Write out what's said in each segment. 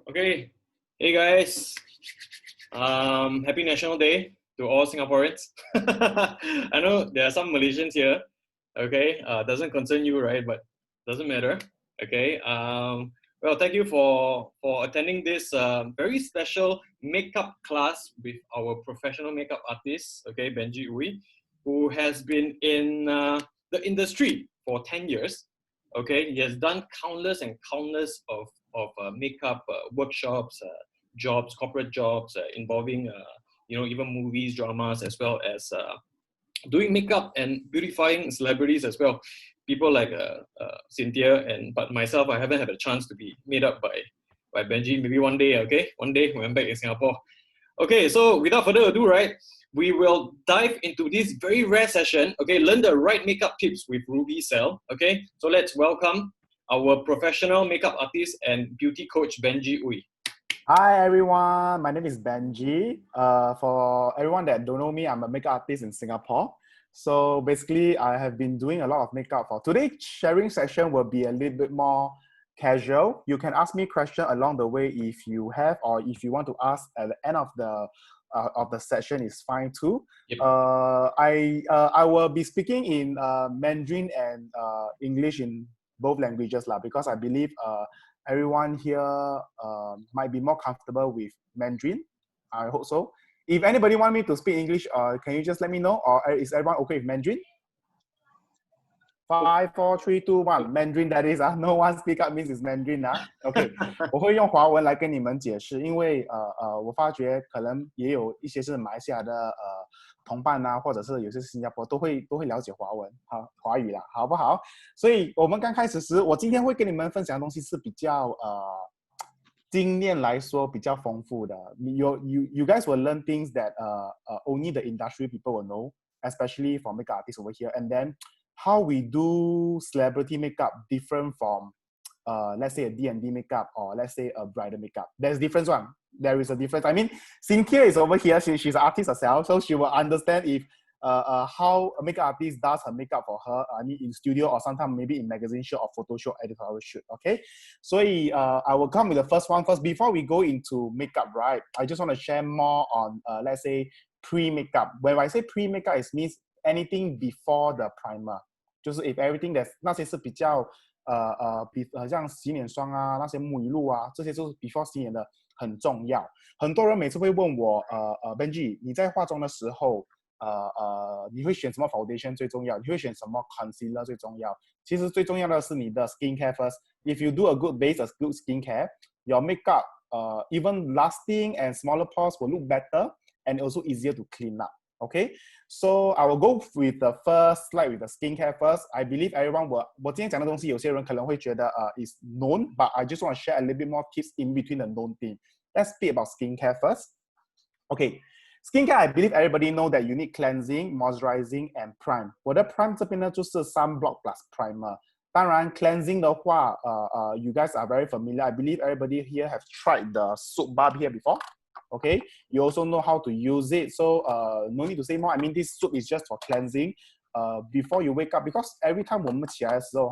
Okay. Hey guys. Happy National Day to all Singaporeans. I know there are some Malaysians here. Okay. Doesn't concern you, right? But doesn't matter. Okay. Well, thank you for attending this very special makeup class with our professional makeup artist, okay, Benji Uy, who has been in the industry for 10 years. Okay, he has done countless and countless of makeup workshops, jobs, corporate jobs involving even movies, dramas, as well as doing makeup and beautifying celebrities as well. People like Cynthia but myself, I haven't had a chance to be made up by Benji. Maybe one day, okay? One day when I'm back in Singapore. Okay, so without further ado, right, we will dive into this very rare session, okay, learn the right makeup tips with Ruby Cell, okay? So let's welcome our professional makeup artist and beauty coach, Benji Uy. Hi everyone, my name is Benji. For everyone that don't know me, I'm a makeup artist in Singapore. So basically, I have been doing a lot of makeup. For today's sharing session will be a little bit more casual. You can ask me questions along the way if you have, or if you want to ask at the end of the session is fine too. Yep. I will be speaking in Mandarin and English in both languages because I believe everyone here might be more comfortable with Mandarin. I hope so. If anybody want me to speak English, can you just let me know? Or is everyone okay with Mandarin? 5, 4, 3, 2, 1 Mandarin that is no one speak up means it's Mandarin OK 我会用华文来跟你们解释因为我发觉可能也有一些是马来西亚的同伴或者是有些是新加坡都会了解华语啦好不好所以我们刚开始时我今天会跟你们分享的东西是比较经验来说比较丰富的 you guys will learn things that only the industry people will know especially for makeup artists over here and then how we do celebrity makeup different from let's say a D&D makeup or let's say a bridal makeup. There's difference one. There is a difference. I mean, Cynthia is over here. She's an artist herself, so she will understand if how a makeup artist does her makeup for her. I mean, in studio or sometimes maybe in magazine shoot or photo shoot, editorial shoot. Okay, so I will come with the first one first. Before we go into makeup, right? I just want to share more on let's say pre-makeup. When I say pre-makeup, it means anything before the primer. 就是 if everything that 那些是比较像洗脸霜那些沐浴露这些就是 before 洗脸的很重要。很多人每次会问我Benji 你在化妆的时候你会选什么 foundation 最重要？你会选什么 concealer 最重要？其实最重要的是你的 skincare first. If you do a good base, a good skincare, your makeup even lasting and smaller pores will look better and also easier to clean up. Okay, so I will go with the first slide with the skincare first. I believe everyone will 我今天讲的东西有些人可能会觉得is known, but I just want to share a little bit more tips in between the known thing. Let's speak about skincare first. Okay, skincare I believe everybody know that you need cleansing, moisturizing and prime. 我的 prime 这边呢就是 sunblock plus primer. 当然 cleansing 的话you guys are very familiar. I believe everybody here have tried the soap bar here before. Okay, you also know how to use it. So no need to say more. I mean, this soup is just for cleansing. Before you wake up, because every time 我们起来的时候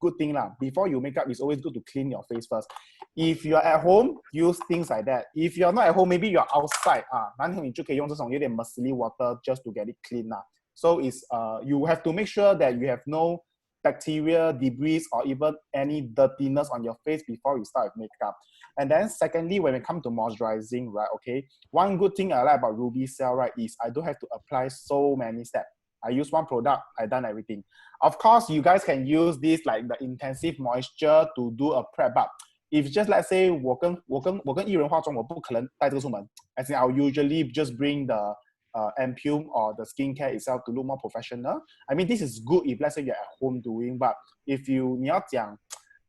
good thing lah. Before you wake up, it's always good to clean your face first. If you're at home, use things like that. If you're not at home, maybe you're outside. 然后你就可以用这种有点 muesli water just to get it clean lah. So it's you have to make sure that you have no bacteria, debris, or even any dirtiness on your face before you start with makeup. And then secondly, when it comes to moisturizing, right, okay, one good thing I like about Ruby Cell, right, is I don't have to apply so many steps. I use one product, I done everything. Of course, you guys can use this like the intensive moisture to do a prep up. If just let's say 我跟艺人化妆，我不可能带这个出门。As in, I'll usually just bring the ampoule or the skincare itself to look more professional. I mean, this is good if let's say you're at home doing, but if你要讲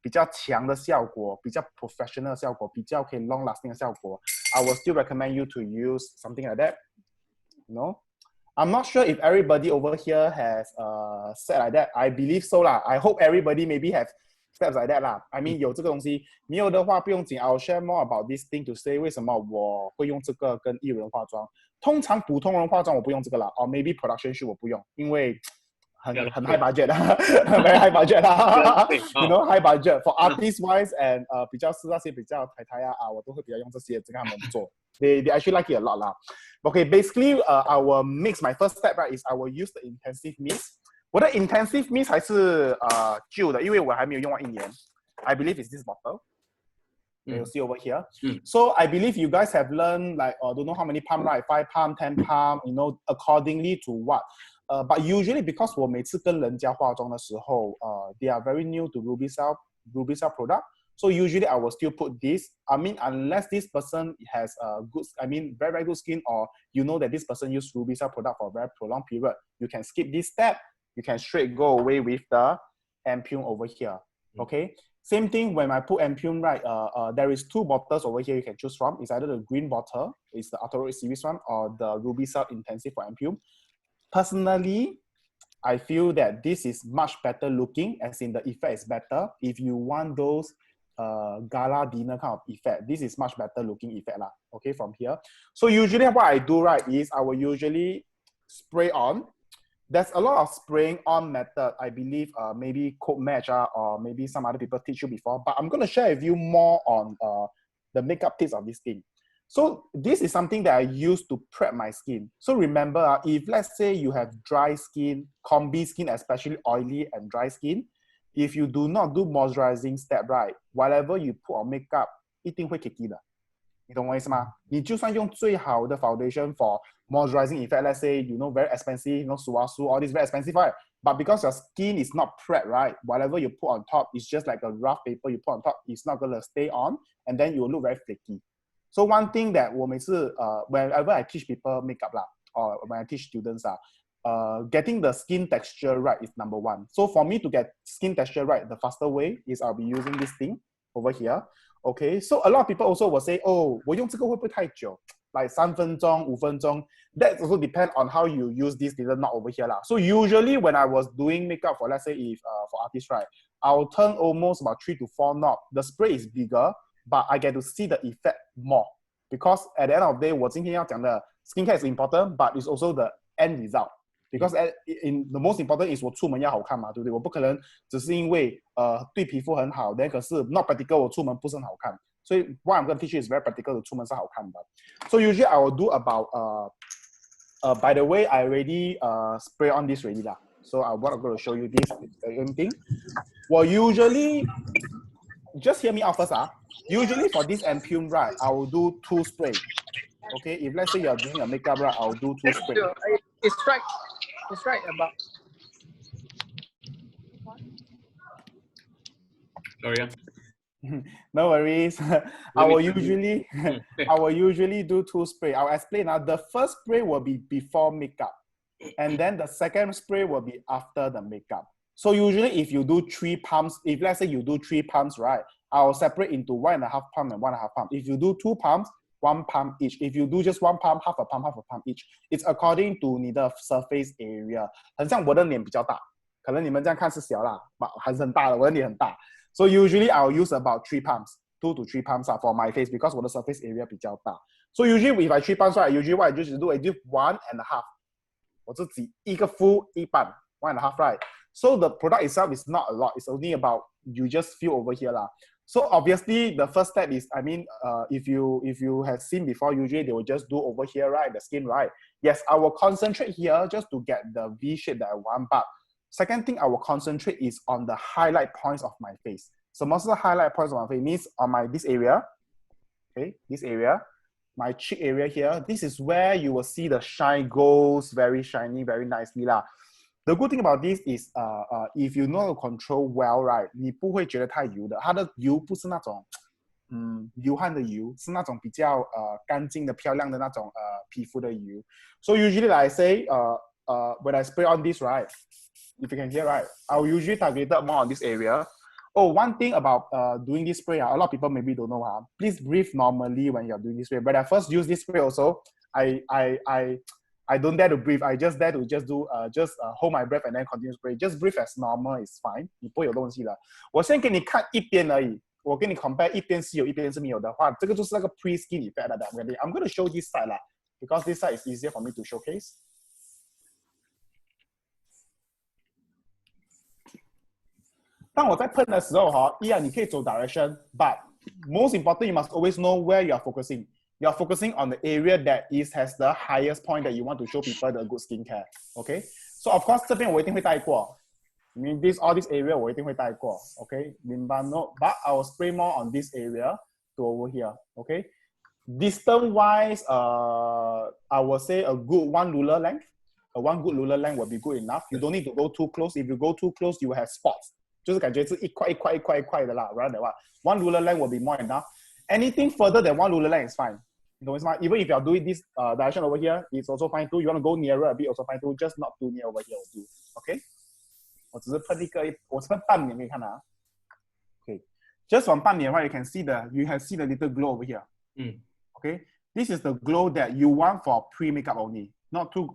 比较强的效果，比较 professional 的效果，比较可以 long lasting 的效果 I will still recommend you to use something like that. You know? I'm not sure if everybody over here has said like that. I believe so lah. I hope everybody maybe have steps like that lah. I mean 有这个东西，没有的话不用紧。I'll share more about this thing to say 为什么我会用这个跟艺人化妆。通常普通人化妆我不用这个啦，or maybe production shoot 我不用，因为很 Yeah, 很 okay. high budget 啊，very high budget 啊 Okay. you know high budget for artist wise and 比较是那些比较台啊我都会比较用这些跟他们做。They actually like it a lot 啦。Okay, basically I will mix my first step right is I will use the intensive mix. 我的 intensive mix 还是旧的，因为我还没有用完1年。I believe it's this bottle. You'll see over here. So I believe you guys have learned like don't know how many pump, right? 5 pump, 10 pump, you know, accordingly to what. But usually because 我每次跟人家化妆的时候they are very new to Ruby Cell product. So usually I will still put this. I mean, unless this person has a good, I mean, very, very good skin, or you know that this person used Ruby Cell product for a very prolonged period, you can skip this step. You can straight go away with the ampoule over here. Okay. Same thing when I put ampoule, right? There is 2 bottles over here you can choose from. It's either the green bottle, it's the Autoroid series one, or the Ruby Cell Intensive for ampoule. Personally, I feel that this is much better looking, as in the effect is better. If you want those gala dinner kind of effect, this is much better looking effect lah. Okay, from here. So usually what I do, right, is I will usually spray on. There's a lot of spraying on method. I believe maybe Code Match or maybe some other people teach you before. But I'm going to share with you more on the makeup tips of this thing. So this is something that I use to prep my skin. So remember, if let's say you have dry skin, combi skin, especially oily and dry skin, if you do not do moisturizing step right, whatever you put on makeup, 一定会 cakey 的。你懂我意思吗？你就算用最好的 foundation for moisturizing effect, let's say, you know, very expensive, you know, Suasu, all this very expensive, right? But because your skin is not prepped, right? Whatever you put on top is just like a rough paper you put on top. It's not going to stay on, and then you will look very flaky. So one thing that 我每次whenever I teach people makeup lah, or when I teach students getting the skin texture right is number 1. So for me to get skin texture right, the faster way is I'll be using this thing over here. Okay, so a lot of people also will say, oh, 我用这个会不会太久 like 3分钟5分钟 That also depends on how you use this little knot over here lah. So usually when I was doing makeup for, let's say, if for artists, right, I'll turn almost about 3 to 4 knots. The spray is bigger, but I get to see the effect more. Because at the end of the day, 我今天要讲的 skincare is important, but it's also the end result. Because in the most important is 我出门要好看嘛，对不对？我不可能只是因为对皮肤很好，但可是 not practical 我出门不是很好看。所以 what I'm going to teach you is very practical 的出门是好看的。So usually I will do about by the way, I already spray on this already lah. So I'm going to show you this thing. Well, usually just hear me out first. Usually for this ampoule, right, I will do 2 spray. Okay, if let's say you're doing a makeup, right, I'll do 2 spray. It's right about. Sorry. No worries. I will usually do 2 spray. I'll explain now. The first spray will be before makeup, and then the second spray will be after the makeup. So usually if you do 3 pumps, if let's say you do 3 pumps, right, I'll separate into 1.5 pump and 1.5 pump. If you do 2 pumps, 1 pump each. If you do just 1 pump, half a pump each. It's according to 你的 surface area. 很像我的脸比较大，可能你们这样看是小啦，还是很大的，我的脸很大。So usually I'll use about 3 pumps, 2 to 3 pumps for my face because 我的 surface area 比较大。So usually if I 3 pumps, right, usually what I just do, I do 1.5. 我自己一个 full 一半 1.5, right? So the product itself is not a lot. It's only about you just feel over here lah. So obviously the first step is, I mean, if you have seen before, usually they will just do over here, right, the skin, right? Yes, I will concentrate here just to get the V shape that I want. But second thing I will concentrate is on the highlight points of my face. So most of the highlight points of my face means on this area, okay, this area, my cheek area here. This is where you will see the shine goes very shiny, very nicely lah. The good thing about this is, if you know how to control well, right, 你不会觉得太油的。它的油不是那种流汗的油，是那种比较干净的、漂亮的那种皮肤的油。So usually, like I say, when I spray on this, right, if you can hear, right, I'll usually target more on this area. Oh, one thing about doing this spray, a lot of people maybe don't know. Please breathe normally when you're doing this spray. When I first use this spray also, I don't dare to breathe. I just dare to just do hold my breath and then continue spray. Just breathe as normal is fine. 你不会有东西的。我先给你看一边而已。我跟你 compare 一边是有，一边是没有的话，这个就是那个 pre-skin effect 的。I'm going to show this side 啦 because this side is easier for me to showcase. 当我在喷的时候哈，一样你可以走 direction，but most important you must always know where you are focusing. You are focusing on the area that has the highest point that you want to show people the good skincare. Okay, so of course 这边我一定会带过。I mean all this area 我一定会带过。Okay, 明白 no? But I will spray more on this area to over here. Okay, distance wise, I will say a good one ruler length. One good ruler length will be good enough. You don't need to go too close. If you go too close, you will have spots. 就是感觉是一块一块一块一块的啦 rather than what one ruler length will be more enough. Anything further than one ruler length is fine. 你懂我意思吗 Even if you are doing this direction over here, it's also fine too. You want to go nearer a bit, also fine too. Just not too near over here will do. Okay? 我只是喷一个，我是喷半脸，可以看啊。Okay. Just from 半脸 right, you can see the little glow over here. Okay? This is the glow that you want for pre-makeup only. Not too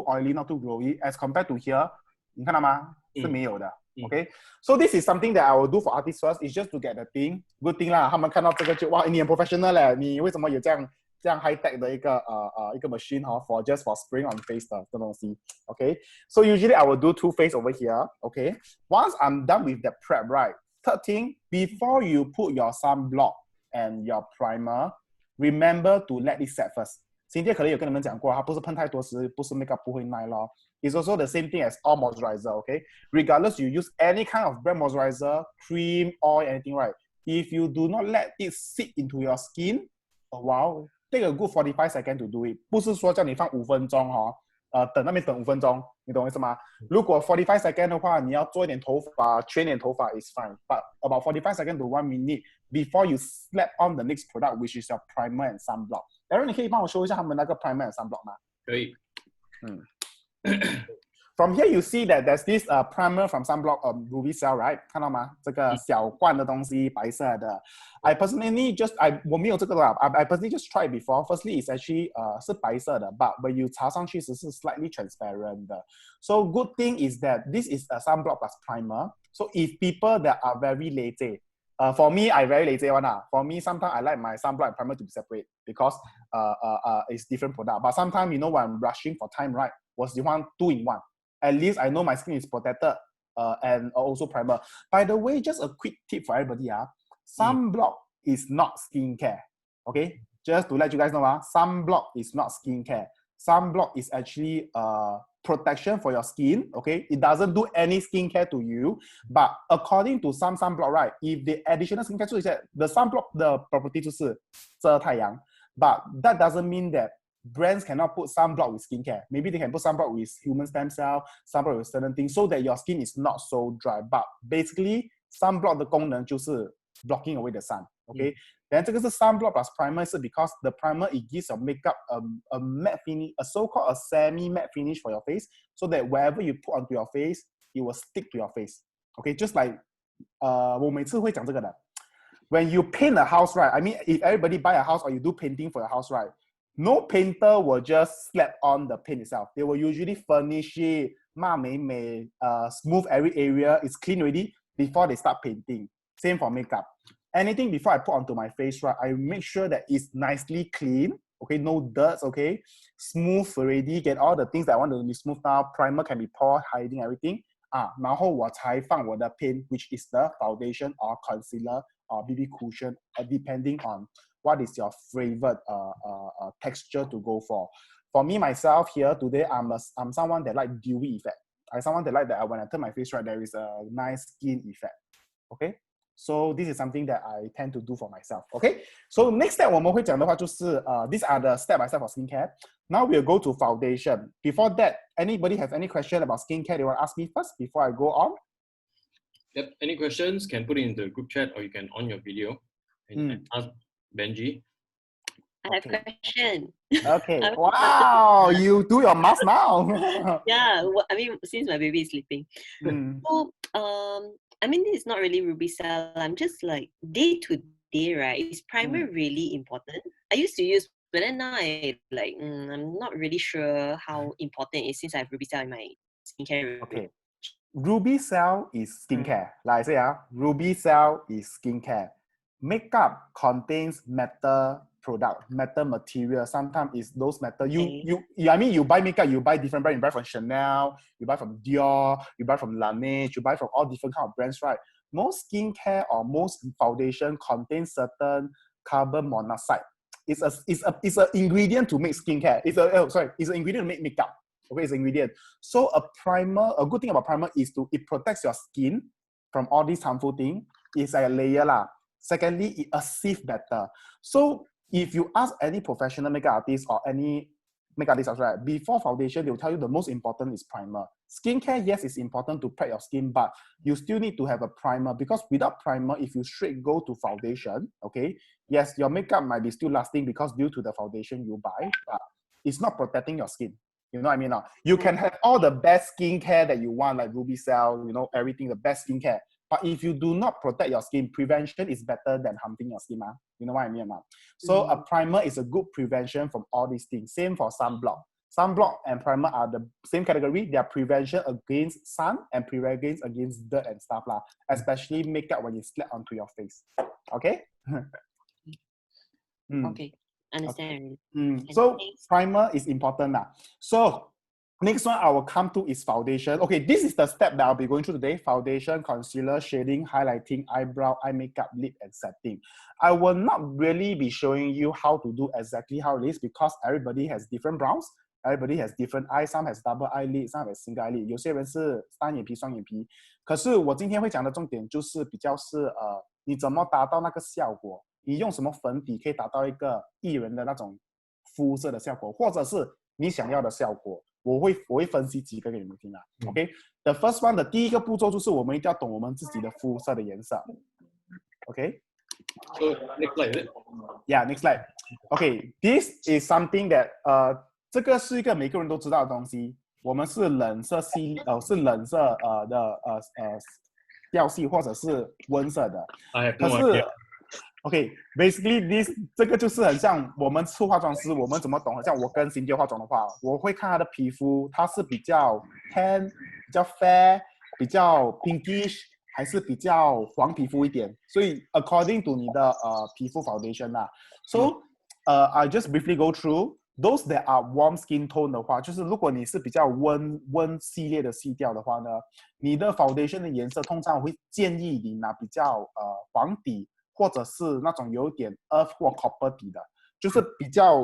oily, not too glowy. As compared to here, 你看到吗？是没有的。Okay, so this is something that I will do for artists first. It's just to get the thing, good thing 啦。他们看到这个就哇，你很 professional 嘞，你为什么有这样 high tech 的一个machine for just for spraying on face 的东西 ？Okay, so usually I will do 2 face over here. Okay, once I'm done with the prep, right? Third thing, before you put your sunblock and your primer, remember to let it set first. 今天可能有跟你们讲过，它不是喷太多时，不是 makeup 不会耐咯。It's also the same thing as all moisturizer, okay? Regardless you use any kind of brand moisturizer, cream, oil, anything, right? If you do not let it sit into your skin, a while, take a good 45 seconds to do it. 不是说叫你放5分钟等那边等5分钟，你懂我意思吗？如果45 seconds 的话，你要做一点头发，圈点头发 is fine. But about 45 seconds to 1 minute before you slap on the next product, which is your primer and sunblock. Aaron, 你可以帮我 show 一下他们那个 primer and sunblock 吗？可以。From here you see that there's this primer from sunblock Ruby Cell, right? 看到吗？这个小罐的东西，白色的。I personally我没有这个啦。I personally just tried before. Firstly, it's actually 是白色的 but when you 擦上去是 slightly transparent 的。So good thing is that this is a sunblock plus primer. So if people that are very lazy, for me, I very lazy one. For me, sometimes I like my sunblock and primer to be separate because it's different product. But sometimes, you know, when I'm rushing for time, right? 我喜欢 2 in 1. At least I know my skin is protected and also primer. By the way, just a quick tip for everybody. Sunblock is not skincare. Okay? Just to let you guys know, sunblock is not skincare. Sunblock is actually protection for your skin. Okay? It doesn't do any skincare to you. But according to some sunblock, right? If the additional skincare, so the sunblock, the property 就是遮太阳. But that doesn't mean that brands cannot put sunblock with skincare. Maybe they can put sunblock with human stem cell, sunblock with certain things so that your skin is not so dry. But basically, sunblock 的功能就是 blocking away the sun. Okay? Then 这个是 sunblock plus primer 是 because the primer it gives your makeup a matte finish, a so-called a semi-matte finish for your face so that wherever you put onto your face, it will stick to your face. Okay? Just like 我每次会讲这个的. When you paint a house, right? I mean, if everybody buy a house or you do painting for your house, right? No painter will just slap on the paint itself. They will usually furnish it, smooth every area. It's clean already before they start painting. Same for makeup. Anything before I put onto my face, right? I make sure that it's nicely clean. Okay, no dirt. Okay, smooth already. Get all the things that I want to be smooth now. Primer can be poured, hiding everything. 然后我才放我的 paint, which is the foundation or concealer or BB cushion, depending on what is your favorite texture to go for. For me, myself here today, I'm someone that like dewy effect. I'm someone that like that when I turn my face right, there is a nice skin effect. Okay? So this is something that I tend to do for myself. Okay? So next step 我们会讲的话就是 these are the step by step for skincare. Now we'll go to foundation. Before that, anybody have any question about skincare they want to ask me first before I go on? Yep. Any questions can put it in the group chat or you can on your video and ask Benji. I have a question. Okay. Wow, you do your mask now. Yeah, I mean, since my baby is sleeping. So, I mean, this is not really Ruby Cell. I'm just like, day to day, right? Is primer really important? I used to use, but then now I'm not really sure how important it is since I have Ruby Cell in my skincare. Okay. Ruby Cell is skincare. Like I say, Ruby Cell is skincare. Makeup contains metal product, metal material. Sometimes it's those metal. I mean, you buy makeup, you buy different brands. You buy from Chanel, you buy from Dior, you buy from Laneige, you buy from all different kind of brands, right? most skincare or most foundation contains certain carbon monoxide. It's an ingredient to make skincare. It's an ingredient to make makeup. Okay, it's an ingredient. So a primer, a good thing about primer is it protects your skin from all these harmful things. It's like a layer lah. Secondly, it adheres better. So if you ask any professional makeup artist or any makeup artist, right, before foundation, they will tell you the most important is primer. Skincare, yes, it's important to prep your skin, but you still need to have a primer, because without primer, if you straight go to foundation, okay, yes, your makeup might be still lasting because due to the foundation you buy, but it's not protecting your skin. You know what I mean? You can have all the best skincare that you want, like Ruby Cell, you know, everything, the best skincare. But if you do not protect your skin, prevention is better than harming your skin. You know what I mean? So a primer is a good prevention from all these things. Same for sunblock. Sunblock and primer are the same category. They are prevention against sun and prevention against dirt and stuff, especially makeup when you slap onto your face. Okay? Okay, understand. So primer is important. So next one I will come to is foundation. Okay, this is the step that I'll be going through today. Foundation, concealer, shading, highlighting, eyebrow, eye makeup, lip, and setting. I will not really be showing you how to do exactly how it is, because everybody has different brows. Everybody has different eyes. Some has double eyelid, some has single eyelid. 有些人是单眼皮、双眼皮。可是我今天会讲的重点就是比较是你怎么达到那个效果。你用什么粉底可以达到一个艺人的那种肤色的效果，或者是你想要的效果，我会分析几个给你们听啦。OK，the first one 的第一个步骤就是我们一定要懂我们自己的肤色的颜色。So next slide, is it? Yeah, next slide. Okay, this is something that 这个是一个每个人都知道的东西。我们是冷色系是冷色的调系或者是温色的。可是OK, basically 这个就是很像我们是化妆师，我们怎么懂？像我跟Cindy化妆的话，我会看她的皮肤，它是比较 tan、比较 fair、比较 pinkish， 还是比较黄皮肤一点。所以 according to 你的皮肤 foundation 啦。So I just briefly go through those that are warm skin tone 的话，就是如果你是比较温系列的系调的话呢，你的 foundation 的颜色通常我会建议你拿比较黄底。或者是那种有点 earth 或 copper 底的，就是比较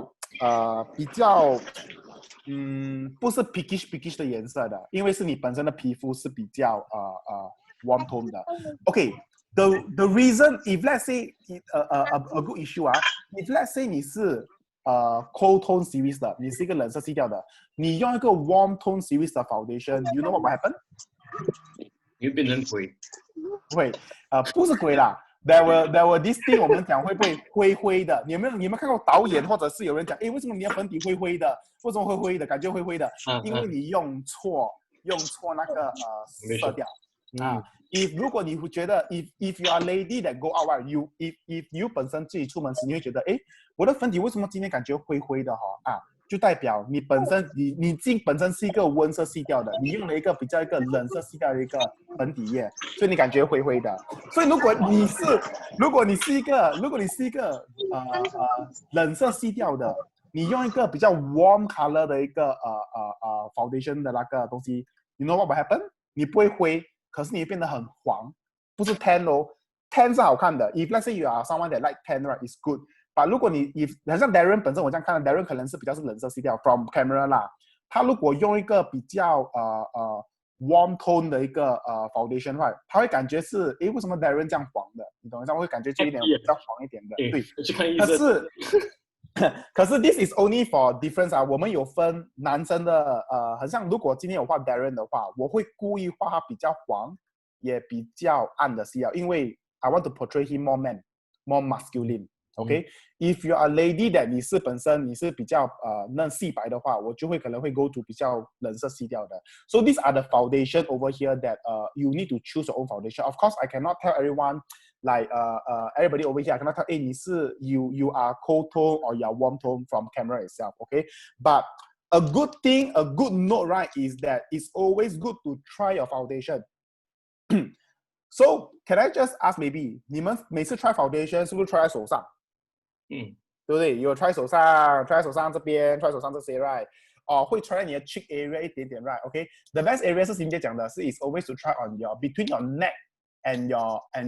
不是 pinkish 的颜色的，因为是你本身的皮肤是比较warm tone 的。Okay, the reason if let's say a good issue if let's say 你是cold tone series 的，你是一个冷色系调的，你用一个 warm tone series 的 foundation，you know what will happen？ 你会变成鬼？不会，不是鬼啦。There were this thing 我们讲会不会灰灰的？你有没有看过导演或者是有人讲，为什么你的粉底灰灰的？为什么灰灰的？感觉灰灰的？因为你用错那个色调如果你会觉得 if you are lady that go out if you 本身自己出门时你会觉得我的粉底为什么今天感觉灰灰的就代表你本身你本身是一个温色系调的，你用了一个比较一个冷色系调的一个粉底液，所以你感觉灰灰的。所以如果你是一个冷色系调的，你用一个比较 warm color 的一个foundation 的那个东西 ，you know what will happen？ 你不会灰，可是你会变得很黄，不是 tan 哦 ，tan 是好看的。If let's say you are someone that like tan, right, is good. 如果你好像 Darren 本身我这样看的 ，Darren 可能是比较是冷色系调 from camera 啦。他如果用一个比较warm tone 的一个foundation 的话，他会感觉是为什么 Darren 这样黄的？你懂吗？会感觉就有点比较黄一点的。对，可是 this is only for difference 我们有分男生的很像如果今天有画 Darren 的话，我会故意画他比较黄，也比较暗的系调，因为 I want to portray him more man, more masculine。Okay, if you are lady that 你是本身你是比较嫩细白的话，我就会可能会 go to 比较冷色系调的。So these are the foundation over here that you need to choose your own foundation. Of course, I cannot tell everyone like everybody over here. I cannot tell you are cold tone or you are warm tone from camera itself. Okay, but a good thing, a good note, right, is that it's always good to try your foundation. So can I just ask maybe 你们每次 try foundation 是不是 try 在手上？对不对？有 try 手上 ，try 手上这边 ，try 手上这些 ，right？ 会 try 你的 cheek area 一点点 ，right？ OK，the best area 是Cindy讲的，是 is always to try on your between your neck and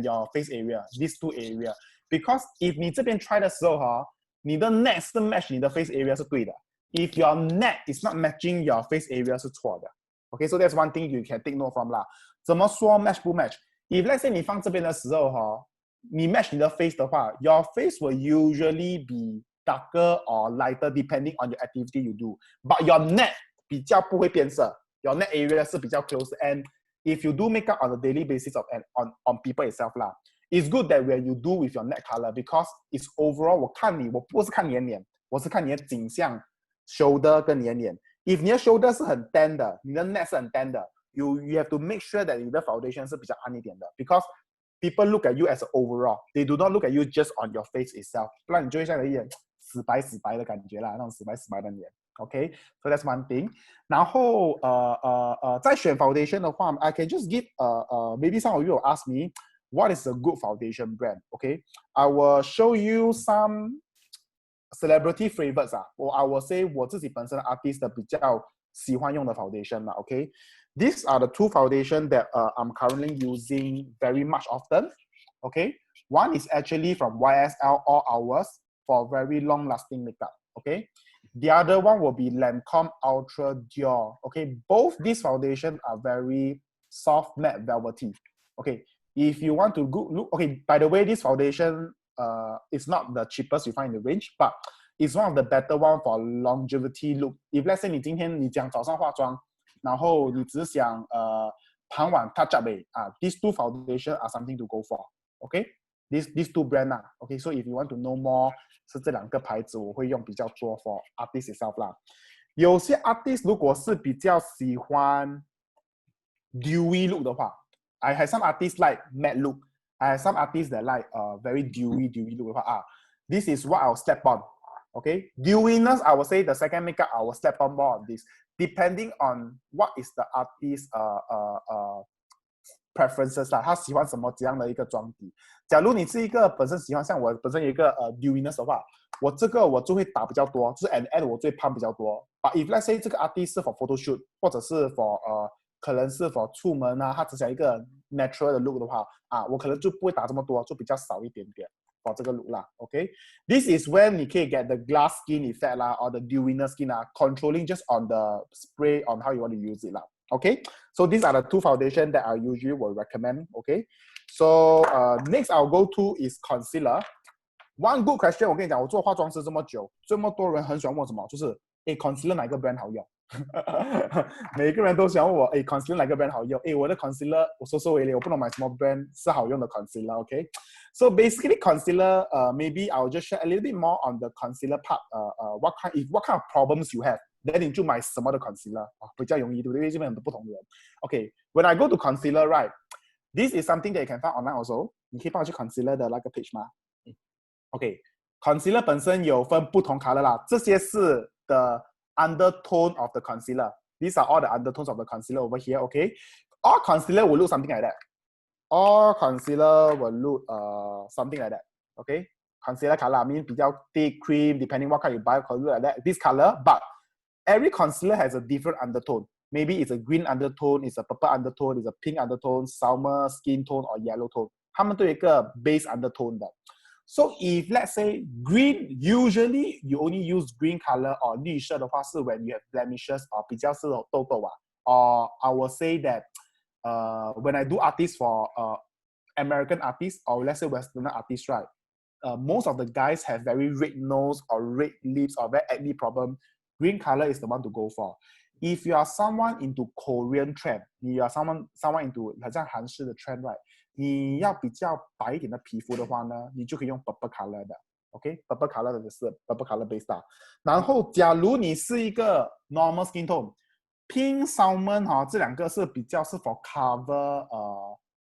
your face area, these two area. Because if 你这边 try 的时候哈，你的 neck 是 match 你的 face area 是对的。If your neck is not matching your face area 是错的。Okay, so that's one thing you can take note from 啦。怎么说 match 不 match？If let's say 你放这边的时候哈，你 match 你的 face 的话 ，your face will usually be darker or lighter depending on your activity you do. But your neck 比较不会变色 ，your neck area 是比较 close. And if you do makeup on a daily basis of on people itself 啦。It's good that when you do with your neck color because it's overall 我不是看你的脸，我是看你的景象 shoulder 跟你的脸。If 你的 shoulder 是很 tan 的，你的 neck 是很 tan 的 you have to make sure that 你的 foundation 是比较暗一点的 because people look at you as an overall. They do not look at you just on your face itself. 不然你就会像有一点死白的感觉啦，那种死白的脸。Okay, so that's one thing. 然后在选 foundation 的话 I can just give maybe some of you will ask me what is a good foundation brand? Okay, I will show you some celebrity favorites or I will say 我自己本身 artist 的比较喜欢用的 foundation Okay, these are the two foundation that I'm currently using very much often. Okay, one is actually from YSL All Hours for very long lasting makeup. Okay, the other one will be Lancome Ultra Dior. Okay, both these foundation are very soft matte velvety. Okay, if you want to look, okay, by the way, this foundation is not the cheapest you find in the range, but it's one of the better one for longevity look. If let's say 你今天你讲早上化妆，然后你只想傍晚 touch up these two foundation are something to go for. Okay, these two brand Okay, so if you want to know more 是这两个牌子我会用比较多 for artist itself 啦。有些 artist 如果是比较喜欢 dewy look 的话 I have some artists like matte look. I have some artists that like very dewy look 的话this is what I'll step on. Okay, dewiness I will say the second makeup I will step on more on this depending on what is the artist preferences 啦，他喜欢什么怎样的一个妆底。假如你是一个本身喜欢像我本身有一个dewiness 的话，我这个我就会打比较多，就是 and 我最胖比较多。But if let's say 这个 artist 是 for photo shoot 或者是 for 可能是 for 出门他只想一个 natural 的 look 的话我可能就不会打这么多，就比较少一点点 for 这个 look 啦。Okay, this is when 你可以 get the glass skin effect 啦 or the dewiness skin controlling just on the spray on how you want to use it 啦。Okay, so these are the two foundation that I usually will recommend. Okay, so next I'll go to is concealer. One good question 我跟你讲，我做化妆师这么久，这么多人很喜欢问什么，就是concealer 哪个 brand 好用？每个人都想问我concealer 哪个 brand 好用？我的 concealer 我说为例，我不能买什么 brand 是好用的 concealer。Okay, so basically concealer maybe I'll just share a little bit more on the concealer part. What kind of problems you have? Then 你就买什么的 concealer 比较容易，对不对？因为这边很多不同的人。Okay, when I go to concealer, right, this is something that you can find online also. 你可以帮我去 concealer 的那个 page 吗？Okay, concealer 本身有分不同 color 啦，这些是 the undertone of the concealer. These are all the undertones of the concealer over here. Okay, all concealer will look something like that. All concealer will look something like that. Okay, concealer color I mean 比较 thick cream, depending what kind you buy, color like that. This color, but every concealer has a different undertone. Maybe it's a green undertone, it's a purple undertone, it's a pink undertone, summer skin tone or yellow tone. 它们都有一个 base undertone 的。So if let's say green, usually you only use green color or 绿色的话是 when you have blemishes or 比较是痘痘or I will say that when I do artists for American artists or let's say Western artists, right? Most of the guys have very red nose or red lips or very acne problem. Green color is the one to go for. If you are someone into Korean trend, you are someone into 好像韩式的 trend, right? 你要比较白一点的皮肤的话呢，你就可以用 purple color 的 ，OK， purple color 的是 purple color base 的。然后，假如你是一个 normal skin tone，pink salmon 这两个是比较是 for cover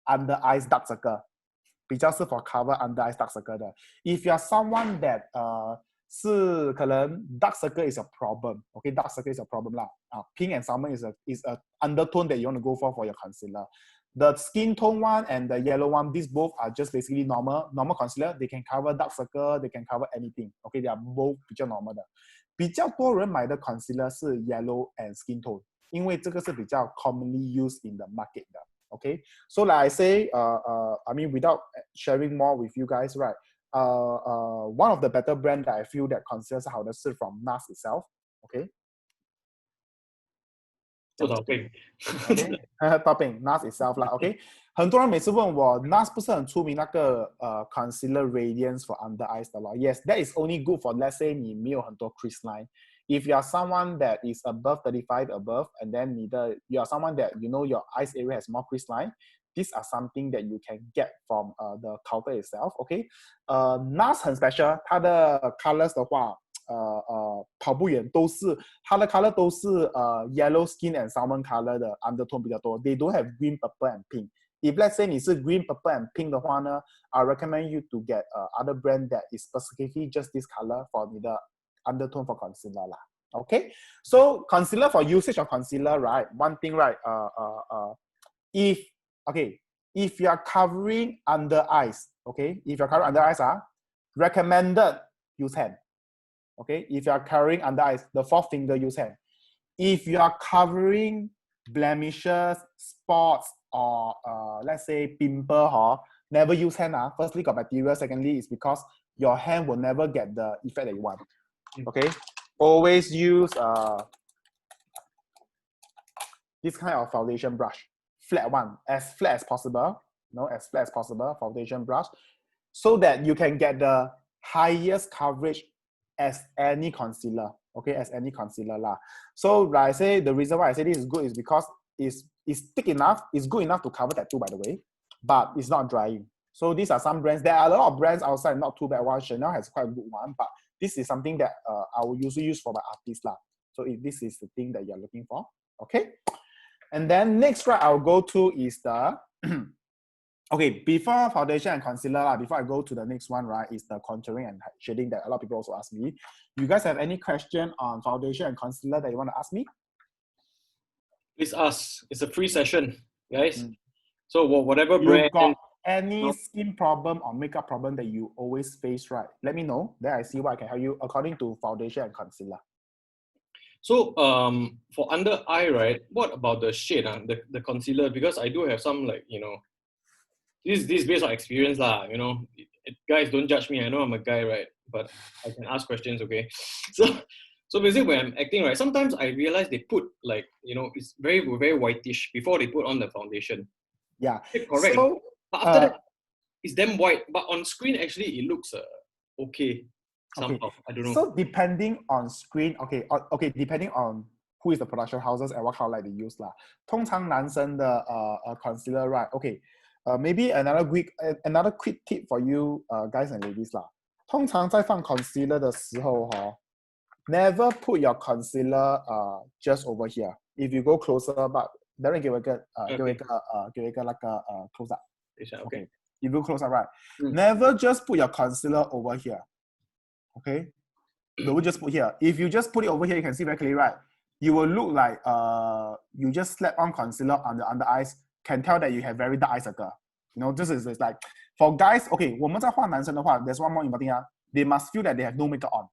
under eyes dark circle， 比较是 for cover under eyes dark circle 的。If you are someone that 是可能 dark circle is a problem，OK， dark circle is a problem 啦。Pink and salmon is a undertone that you want to go for your concealer。The skin tone one and the yellow one, these both are just basically normal concealer. They can cover dark circle, they can cover anything. Okay, they are both 比较 normal 的。比较多人买的 concealer 是 yellow and skin tone， 因为这个是比较 commonly used in the market 的。Okay, so like I say, I mean, without sharing more with you guys, right? One of the better brand that I feel that considers 好的是 from NARS itself. Okay. 多少倍 Okay. Topping NARS itself 啦。OK， 很多人每次问我 NARS 不是很出名那个concealer radiance for under eyes 的咯 ？Yes, that is only good for let's say 你没有很多 crease line. If you are someone that is above 35 above, and then you are someone that you know your eyes area has more crease line, these are something that you can get from the counter itself. OK， NARS 很 special， 它的 colors 的话。跑不远都是它的 color 都是yellow skin and salmon color 的 undertone 比较多 they don't have green purple and pink if let's say 你是 green purple and pink 的话呢 I recommend you to get other brand that is specifically just this color for 你的 undertone for concealer 啦 okay so concealer for usage of concealer right one thing right if you are covering under eyes okay if you're covering under eyes recommended use hand. Okay, if you are covering under eyes, the fourth finger use hand. If you are covering blemishes, spots, or let's say pimple, never use hand. Firstly, got bacteria. Secondly, is because your hand will never get the effect that you want. Okay, always use this kind of foundation brush, flat one, as flat as possible. As flat as possible, foundation brush, so that you can get the highest coverage as any concealer, okay, as any concealer lah. So like I say, the reason why I say this is good is because it's thick enough, it's good enough to cover tattoo by the way, but it's not drying. So these are some brands. There are a lot of brands outside, not too bad one. Chanel has quite a good one, but this is something that I will usually use for my artists lah. So if this is the thing that you're looking for, okay. And then next right, I'll go to is the okay, before foundation and concealer, before I go to the next one, right, is the contouring and shading that a lot of people also ask me. You guys have any question on foundation and concealer that you want to ask me? Please ask. It's a free session, guys. So whatever You brand. got any skin problem or makeup problem that you always face, right? Let me know. Then I see what I can help you according to foundation and concealer. So for under eye, right, what about the shade, the concealer? Because I do have some this is based on experience lah, guys don't judge me. I know I'm a guy, right? But I can ask questions, okay? So basically when I'm acting, right, sometimes I realize they put it's very, very whitish before they put on the foundation. Yeah. Correct. So, but after that, it's damn white. But on screen, actually, it looks okay. Somehow. Okay. I don't know. So depending on screen, okay, depending on who is the production houses and what color light they use lah. 通常男生的concealer, right? Okay. Maybe another quick tip for you guys and ladies lah. 通常在放 concealer 的时候never put your concealer just over here. If you go closer, but 等人给我一个那个close up. Okay. If you close up, right? Never just put your concealer over here. Okay. Don't just put here. If you just put it over here, you can see very clearly, right? You will look like you just slap on concealer on the under eyes. Can tell that you have very dark eye circle. This is like for guys. Okay, 我们在画男生的话 there's one more important thing. They must feel that they have no makeup on.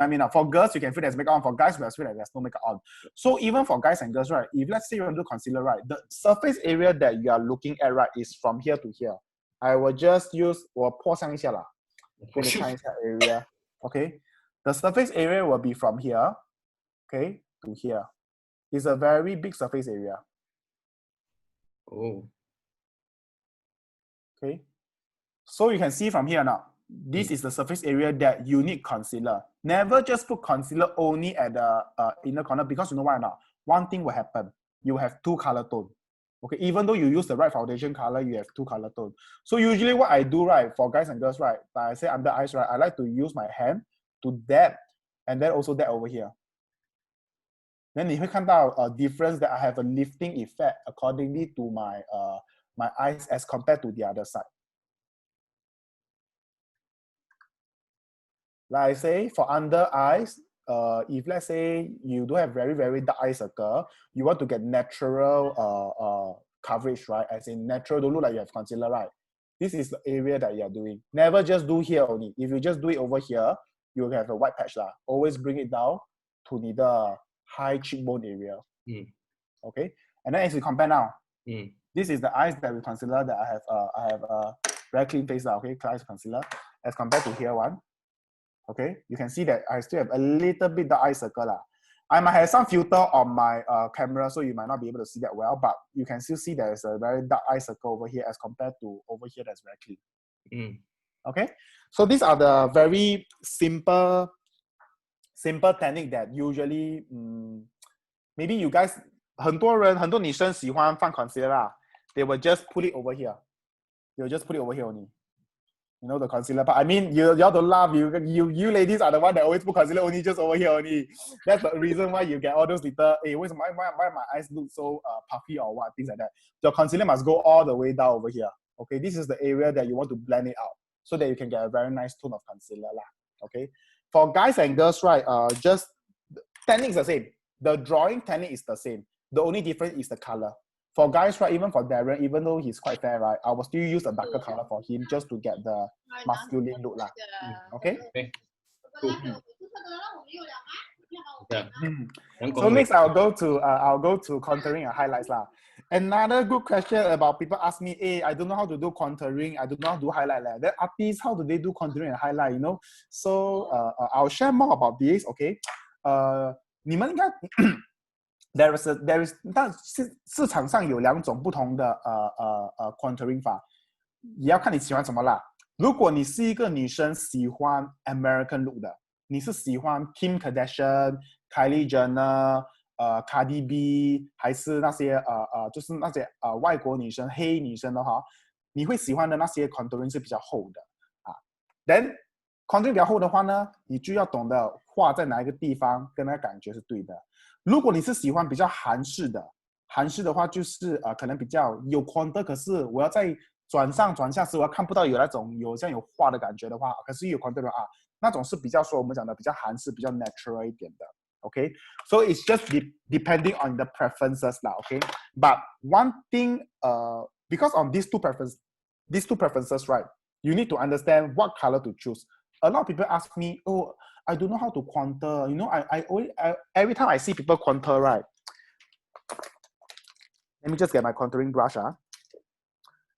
I mean, for girls, you can feel there's makeup on. For guys, we feel that there's no makeup on. So even for guys and girls, right? If let's say you want to do concealer, right? The surface area that you are looking at, right, is from here to here. I will just use 我破上一下啦，给你看一下 area. Okay, the surface area will be from here, okay, to here. It's a very big surface area. Oh. Okay. So you can see from here now. This is the surface area that you need concealer. Never just put concealer only at the inner corner because you know why not? One thing will happen. You have two color tone. Okay, even though you use the right foundation color, you have two color tone. So usually what I do, right, for guys and girls, right, like I say under eyes, right, I like to use my hand to dab and then also dab over here. Then 你会看到 a difference that I have a lifting effect accordingly to my my eyes as compared to the other side. Like I say, for under eyes, if let's say you do have very, very dark eye circle, you want to get natural coverage, right? As in natural, don't look like you have concealer, right? This is the area that you're doing. Never just do here only. If you just do it over here, you'll have a white patch lah. Always bring it down to the high cheekbone area. Okay? And then as you compare now, This is the eyes that we concealer that I have a very clean face now, okay, eyes concealer as compared to here one. Okay, you can see that I still have a little bit the eye circle lah. I might have some filter on my camera, so you might not be able to see that well, but you can still see there's a very dark eye circle over here as compared to over here that's very clean. Okay, so these are the very simple technique that usually maybe you guys 很多女生喜欢放 concealer 啦 they will just put it over here. They will just put it over here only. You know the concealer part. I mean, y'all don't laugh. You ladies are the one that always put concealer only just over here only. That's the reason why you get all those little. Hey, why my eyes look so puffy or what things like that? Your concealer must go all the way down over here. Okay, this is the area that you want to blend it out so that you can get a very nice tone of concealer lah. Okay, for guys and girls, right? Just technique is the same. The drawing technique is the same. The only difference is the color. For guys, right, even for Darren, even though he's quite fair, right, I will still use a darker color for him just to get the masculine look lah. Okay? Cool. Yeah. So next I'll go to contouring and highlights lah. Another good question about people ask me, hey, I don't know how to do contouring, I don't know how to do highlight. Then artists, how do they do contouring and highlight, you know? So I'll share more about this, okay? 你们应该there is 但市场上有2种不同的contouring 法，也要看你喜欢什么啦。如果你是一个女生喜欢 American look 的，你是喜欢 Kim Kardashian、Kylie Jenner、Cardi B， 还是那些就是那些外国女生、黑女生的话，你会喜欢的那些 contouring 是比较厚的啊。Then contouring 比较厚的话呢，你就要懂得画在哪一个地方，跟那个感觉是对的。如果你是喜欢比较韩式的话就是可能比较有 contour， 可是我要在转上转下时我要看不到有那种像有画的感觉的话，可是有 contour 的那种是比较说我们讲的比较韩式、比较 natural 一点的。Okay, so it's just depending on the preferences lah. Okay, but one thing, because of these two preferences, right? You need to understand what color to choose. A lot of people ask me, oh, I don't know how to contour. You know, I every time I see people contour, right? Let me just get my contouring brush.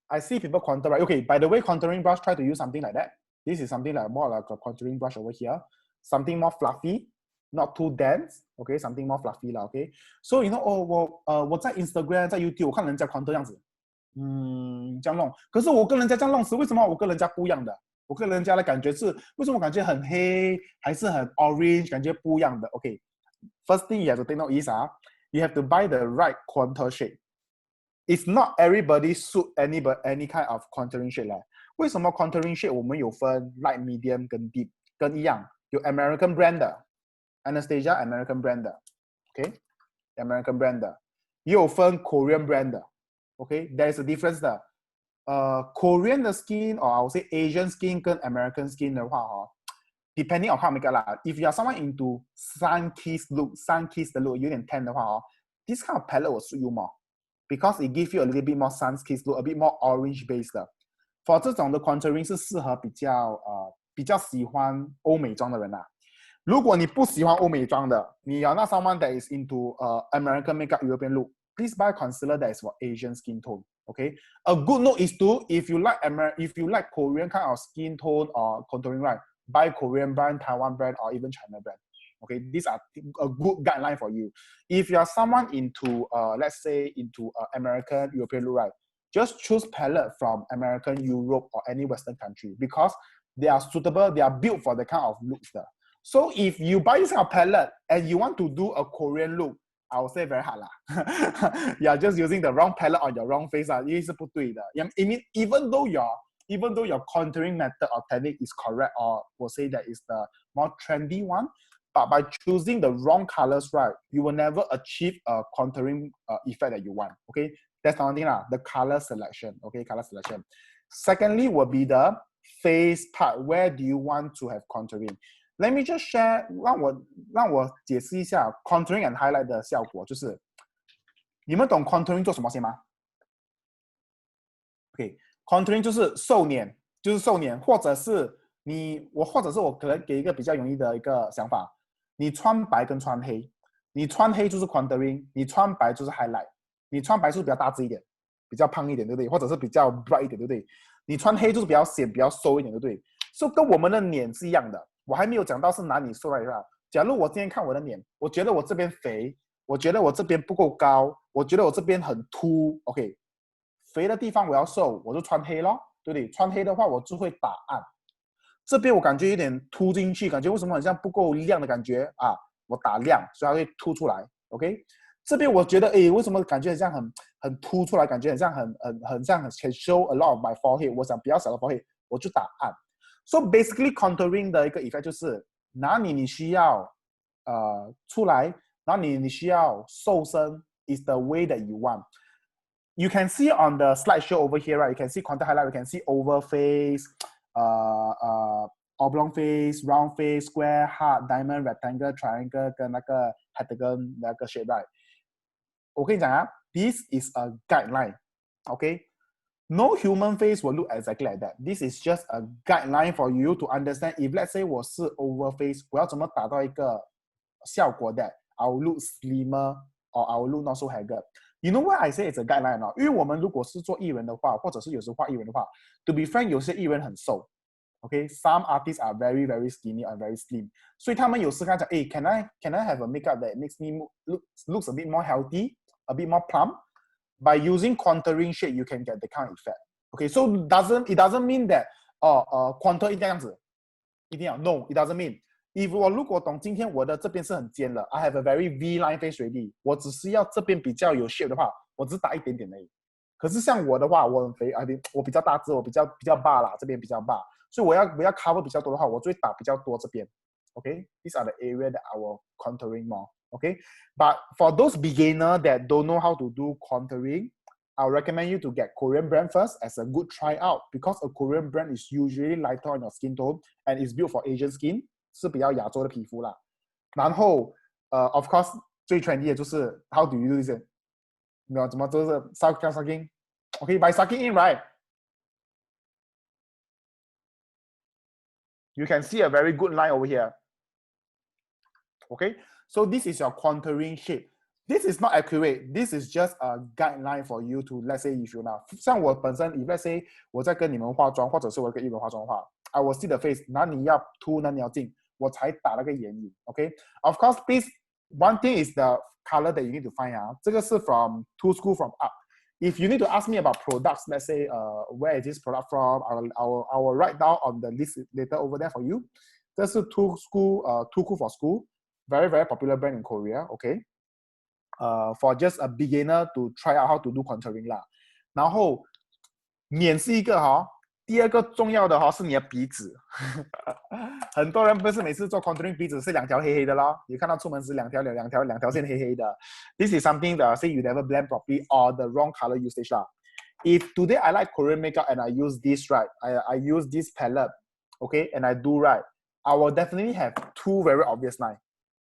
I see people contour, right? Okay, by the way, contouring brush, try to use something like that. This is something like more like a contouring brush over here. Something more fluffy, not too dense. Okay, something more fluffy lah. Okay, so you know, 我在 Instagram 在 YouTube 我看人家 contour 这样子，这样弄。可是我跟人家这样弄时，为什么我跟人家不一样的？我跟人家的感觉是，为什么我感觉很黑，还是很 orange， 感觉不一样的 ？Okay, first thing you have to take note is you have to buy the right contour shade. It's not everybody suit any kind of contouring shade 啦。为什么 contouring shade 我们有分 light, medium 跟 deep， 跟一样有 American brand 的 Anastasia American brand 的 ，OK American brand 的，也有分 Korean brand 的 ，OK there is a difference 的。Korean 的 skin or I would say Asian skin 跟 American skin 的话depending on how make up 啦。If you are someone into sun-kissed look 的 look 有点 tan 的话this kind of palette will suit you more。Because it gives you a little bit more sun-kissed look, a bit more orange based 的。For 这种的 contouring 是适合比较喜欢欧美妆的人啦。如果你不喜欢欧美妆的，你要那 someone that is into American makeup European look, please buy concealer that is for Asian skin tone. Okay, a good note is to if you like Korean kind of skin tone or contouring, right? Buy Korean brand, Taiwan brand, or even China brand. Okay, these are a good guideline for you. If you are someone into, let's say, into American, European look, right? Just choose palette from American, Europe, or any Western country because they are suitable, they are built for the kind of looks there. So if you buy this kind of palette and you want to do a Korean look, I would say very hard lah. You are just using the wrong palette on your wrong face lah. 因为是不对的。I mean, even though your contouring method or technique is correct, or we'll say that is the more trendy one. But by choosing the wrong colors, right, you will never achieve a contouring effect that you want. Okay, that's one thing lah. The color selection. Okay, color selection. Secondly, will be the face part. Where do you want to have contouring? Let me just share. 让我解释一下 contouring and highlight 的效果。就是你们懂 contouring 做什么先吗 ？Okay, contouring 就是瘦脸，或者是我可能给一个比较容易的一个想法。你穿白跟穿黑，你穿黑就是 contouring， 你穿白就是 highlight。你穿白是比较大致一点，比较胖一点，对不对？或者是比较 bright 一点，对不对？你穿黑就是比较显、比较瘦一点，对不对？所以跟我们的脸是一样的。我还没有讲到是哪里瘦来的。假如我今天看我的脸，我觉得我这边肥，我觉得我这边不够高，我觉得我这边很凸 ，OK， 肥的地方我要瘦，我就穿黑咯，对不对？穿黑的话，我就会打暗。这边我感觉有点凸进去，感觉为什么好像不够亮的感觉啊？我打亮，所以它会凸出来 ，OK。这边我觉得，为什么感觉很像很凸出来，感觉很像很像 can show a lot of my forehead。我想比较小的 forehead， 我就打暗。So basically contouring 的一个 effect 就是哪里你需要出来，哪里你需要瘦身 is the way that you want. You can see on the slideshow over here, right? You can see contour highlight. You can see oval face, oblong face, round face, square, heart, diamond, rectangle, triangle 跟那个 hexagon 那个 shape, right? 我跟你讲啊 this is a guideline, okay? No human face will look exactly like that. This is just a guideline for you to understand. If let's say 我是 oval face, 我要怎么达到一个效果 that I will look slimmer or I will look not so haggard. You know why I say it's a guideline 呢？因为我们如果是做艺人的话，或者是有时画艺人的话 ，to be frank， 有些艺人很瘦 ，OK， some artists are very very skinny and very slim， 所以他们有时跟他讲，can I have a makeup that makes me looks a bit more healthy, a bit more plump? By using contouring shade, you can get the kind of effect. Okay, so it doesn't mean that contour 一定要这样子，一定要 no, it doesn't mean. If 我如果懂今天我的这边是很尖了 ，I have a very V line face ready， 我只是要这边比较有 shape 的话，我只是打一点点而已。可是像我的话，我很肥，我比较大只，我比较大啦，这边比较大，所以我要 cover 比较多的话，我就会打比较多这边。Okay, these are the area that I will contouring more. Okay, but for those beginner that don't know how to do contouring, I'll recommend you to get Korean brand first as a good tryout because a Korean brand is usually lighter on your skin tone and is built for Asian skin. 是比较亚洲的皮肤啦，然后of course 最 trendy 的就是 how do you do this？ 没有怎么就是 sucking， okay, by sucking in, right? You can see a very good line over here. Okay, so this is your contouring shape. This is not accurate. This is just a guideline for you to let's say if you now 像我本身 if let's say 我在跟你们化妆，或者是我跟艺人化妆的话 I will see the face 哪里要凸哪里要近。我才打那个眼影 ，OK。Of course, this one thing is the color that you need to find out. 这个是 from Two School from Up. If you need to ask me about products, let's say, where is this product from? I will write down on the list later over there for you. 这是 Two School for School, very very popular brand in Korea, OK. For just a beginner to try out how to do contouring 啦。然后脸是一个第二个重要的是你的鼻子。很多人不是每次做 contouring 鼻子是两条黑黑的咯，你看到出门时两条线黑黑的。This is something that say you never blend properly or the wrong color usage 啦。If today I like Korean makeup and I use this right, I use this palette, okay, and I do right, I will definitely have two very obvious lines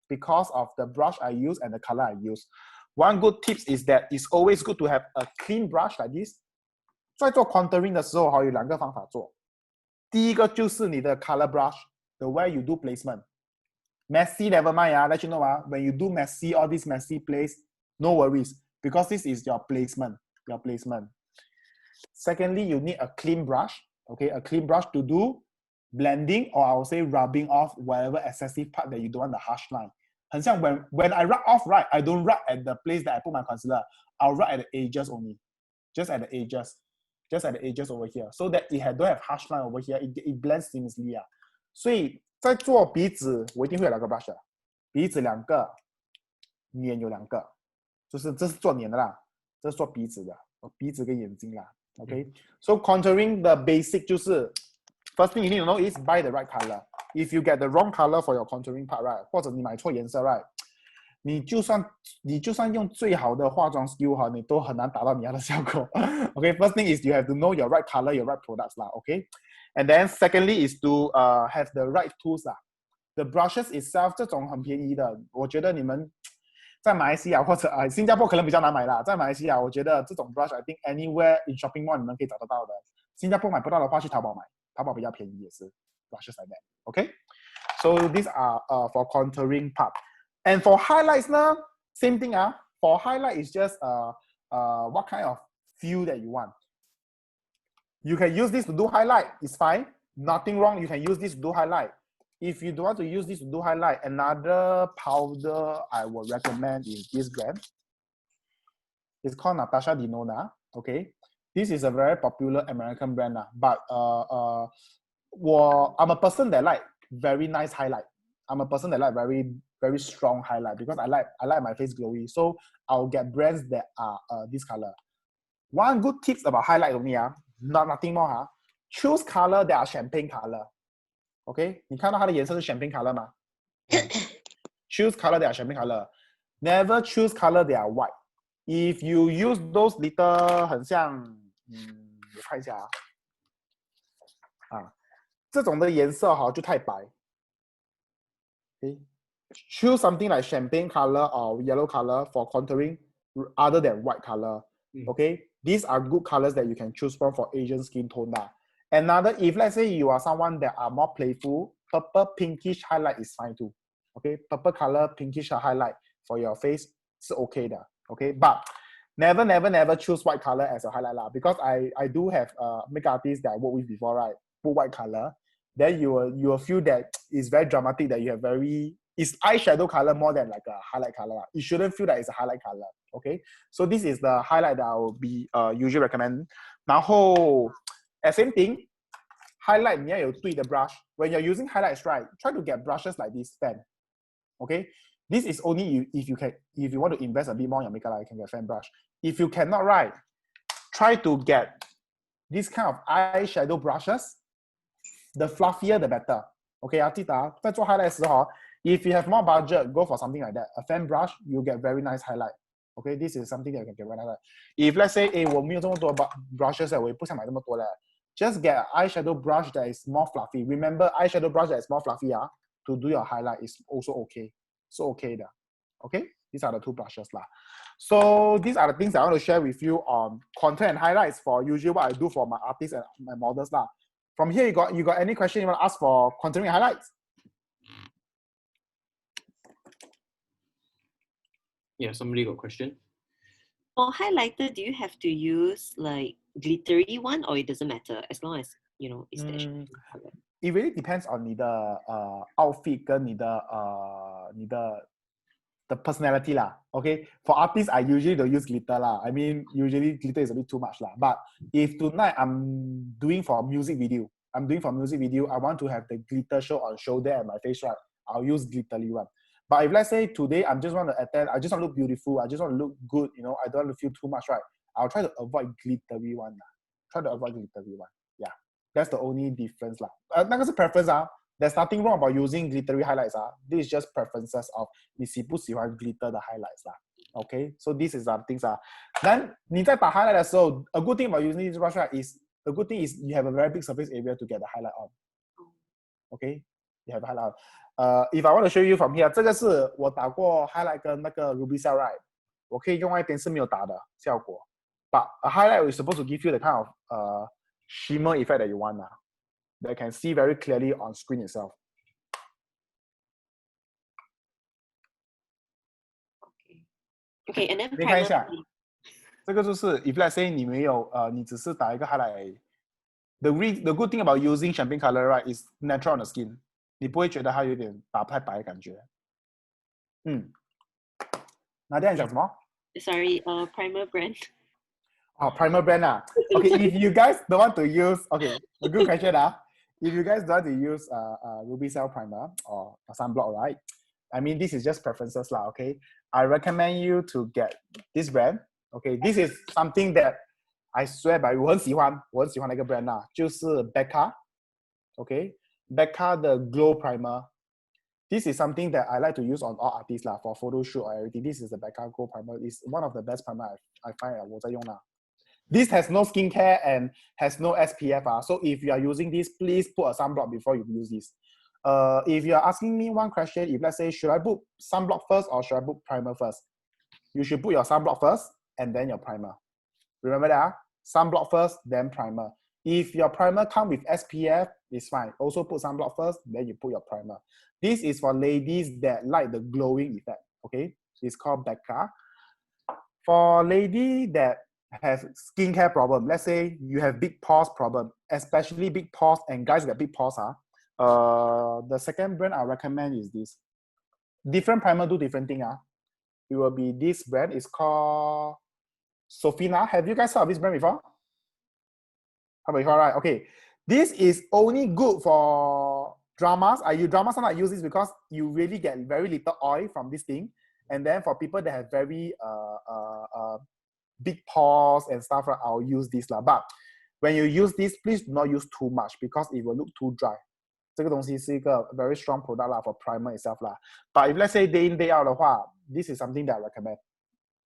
because of the brush I use and the color I use. One good tips is that it's always good to have a clean brush like this. 在做 contouring 的时候有两个方法做。第一个就是你的 color brush, the way you do placement. Messy never mind let you know when you do messy, all this messy place, no worries because this is your placement. Secondly, you need a clean brush, okay, a clean brush to do blending or I would say rubbing off whatever excessive part that you don't want the harsh line. 很像 when I rub off, right, I don't rub at the place that I put my concealer. I'll rub at the edges only, just at the edges over here, so that it don't have harsh line over here. It blends seamlessly 所以在做鼻子，我一定会有两个 brush 的，鼻子两个，脸有两个，就是这是做脸的啦，这是做鼻子的，鼻子跟眼睛啦。Okay, so contouring the basic 就是 first thing you need to know is buy the right color. If you get the wrong color for your contouring part, right, 或者你买错颜色 right, 你就算用最好的化妆 skill 你都很难达到你要的效果。Okay, first thing is you have to know your right color, your right products 啦。Okay, and then secondly is to have the right tools 啦。The brushes itself 这种很便宜的，我觉得你们在马来西亚或者新加坡可能比较难买啦。在马来西亚，我觉得这种 brush I think anywhere in shopping mall 你们可以找得到的。新加坡买不到的话，去淘宝买，淘宝比较便宜也是 brushes like that. Okay, so these are for contouring part. And for highlights 呢 same thing For highlight is just what kind of feel that you want. You can use this to do highlight, it's fine. Nothing wrong, you can use this to do highlight. If you don't want to use this to do highlight, another powder I would recommend is this brand. It's called Natasha Denona, okay? This is a very popular American brand, but I'm a person that like very nice highlight. I'm a person that like very, very strong highlight because I like my face glowy. So I'll get brands that are this color. One good tips about highlight only, nothing more. Choose color that are champagne color. Okay? 你看到它的颜色是 champagne color 吗？ Choose color that are champagne color. Never choose color that are white. If you use those little 很像我看一下这种的颜色就太白。Okay? Choose something like champagne color or yellow color for contouring other than white color. Okay? These are good colors that you can choose from for Asian skin tone. Another, if let's say you are someone that are more playful, purple pinkish highlight is fine too. Okay? Purple color pinkish highlight for your face is okay da. Okay? But never choose white color as a highlight because I do have makeup artists that I work with before, right? Put white color, then you will feel that it's very dramatic that you have it's eyeshadow color more than like a highlight color. You shouldn't feel that it's a highlight color. Okay, so this is the highlight that I will be usually recommend. 然后 same thing, highlight 你要有对的 brush. When you're using highlights, right, try to get brushes like this fan. Okay, this is only if you want to invest a bit more in your makeup, you can get fan brush. If you cannot, right, try to get this kind of eyeshadow brushes. The fluffier, the better. Okay, 记得在做 highlight 的时候 if you have more budget, go for something like that. A fan brush, you get very nice highlight. Okay, this is something that you can get very nice highlight. If let's say, 我没有这么多 brushes, 我也不想买这么多 just get an eyeshadow brush that is more fluffy. Remember, eyeshadow brush that is more fluffy to do your highlight is also okay. So okay da. Okay, these are the two brushes lah. So these are the things I want to share with you on contour and highlights for usually what I do for my artists and my models lah. From here, you got any question you want to ask for contouring and highlights? Yeah, somebody got a question. For highlighter, do you have to use like glittery one or it doesn't matter as long as it's the color? It really depends on 你的outfit 跟你的the personality lah. Okay, for artists I usually don't use glitter lah. I mean usually glitter is a bit too much lah. But if tonight I'm doing for a music video, I want to have the glitter show on shoulder and my face, right? I'll use glittery one. But if let's say today I just want to attend, I just want to look beautiful, I just want to look good, I don't want to feel too much, right? I'll try to avoid glittery one. Yeah, that's the only difference lah. 那个是 preference There's nothing wrong about using glittery highlights This is just preferences of 你喜不喜欢 glitter 的 highlights Okay, so this is the things Then 你在打 highlight 的时候 a good thing about using this brush is you have a very big surface area to get the highlight on. Okay, you have a highlight on. If I want to show you from here, 这个是我打过 highlight 跟那个 ruby cell, right? 我可以用外边是没有打的效果 But a highlight is supposed to give you the kind of shimmer effect that you want that you can see very clearly on screen itself. Okay, and then 你看一下，这个就是 if let's say 你没有你只是打一个 highlight 而已 the good thing about using champagne color, right, is natural on the skin. 你不会觉得它有点打不太白的感觉。那这样讲什么？ Sorry, primer brand. Primer brand Okay, if you guys don't want to use, okay, a good question If you guys don't want to use ruby cell primer or sunblock, right? I mean, this is just preferences lah. Okay, I recommend you to get this brand. Okay, this is something that I swear by 我很喜欢那个 brand 就是 Becca. Okay, Becca the glow primer. This is something that I like to use on all artists lah for photo shoot or everything. This is the Becca glow primer. It's one of the best primer I find 我在用啦。This has no skincare and has no SPF. So if you are using this, please put a sunblock before you use this. If you are asking me one question, if let's say, should I put sunblock first or should I put primer first? You should put your sunblock first and then your primer. Remember that? Sunblock first, then primer. If your primer comes with SPF, it's fine. Also put sunblock first, then you put your primer. This is for ladies that like the glowing effect. Okay, it's called Becca. For lady that have skincare problem, let's say you have big pores problem, especially big pores, and guys get big pores, the second brand I recommend is this. Different primer do different thing. It will be this brand. It's called Sofina. Have you guys heard of this brand before? Before, right? Okay. This is only good for dramas. I use dramas, I use this because you really get very little oil from this thing. And then for people that have very big pores and stuff, I'll use this. But when you use this, please do not use too much because it will look too dry. 这个东西是一个 very strong product for primer itself. But if let's say day in, day out 的话, this is something that I recommend.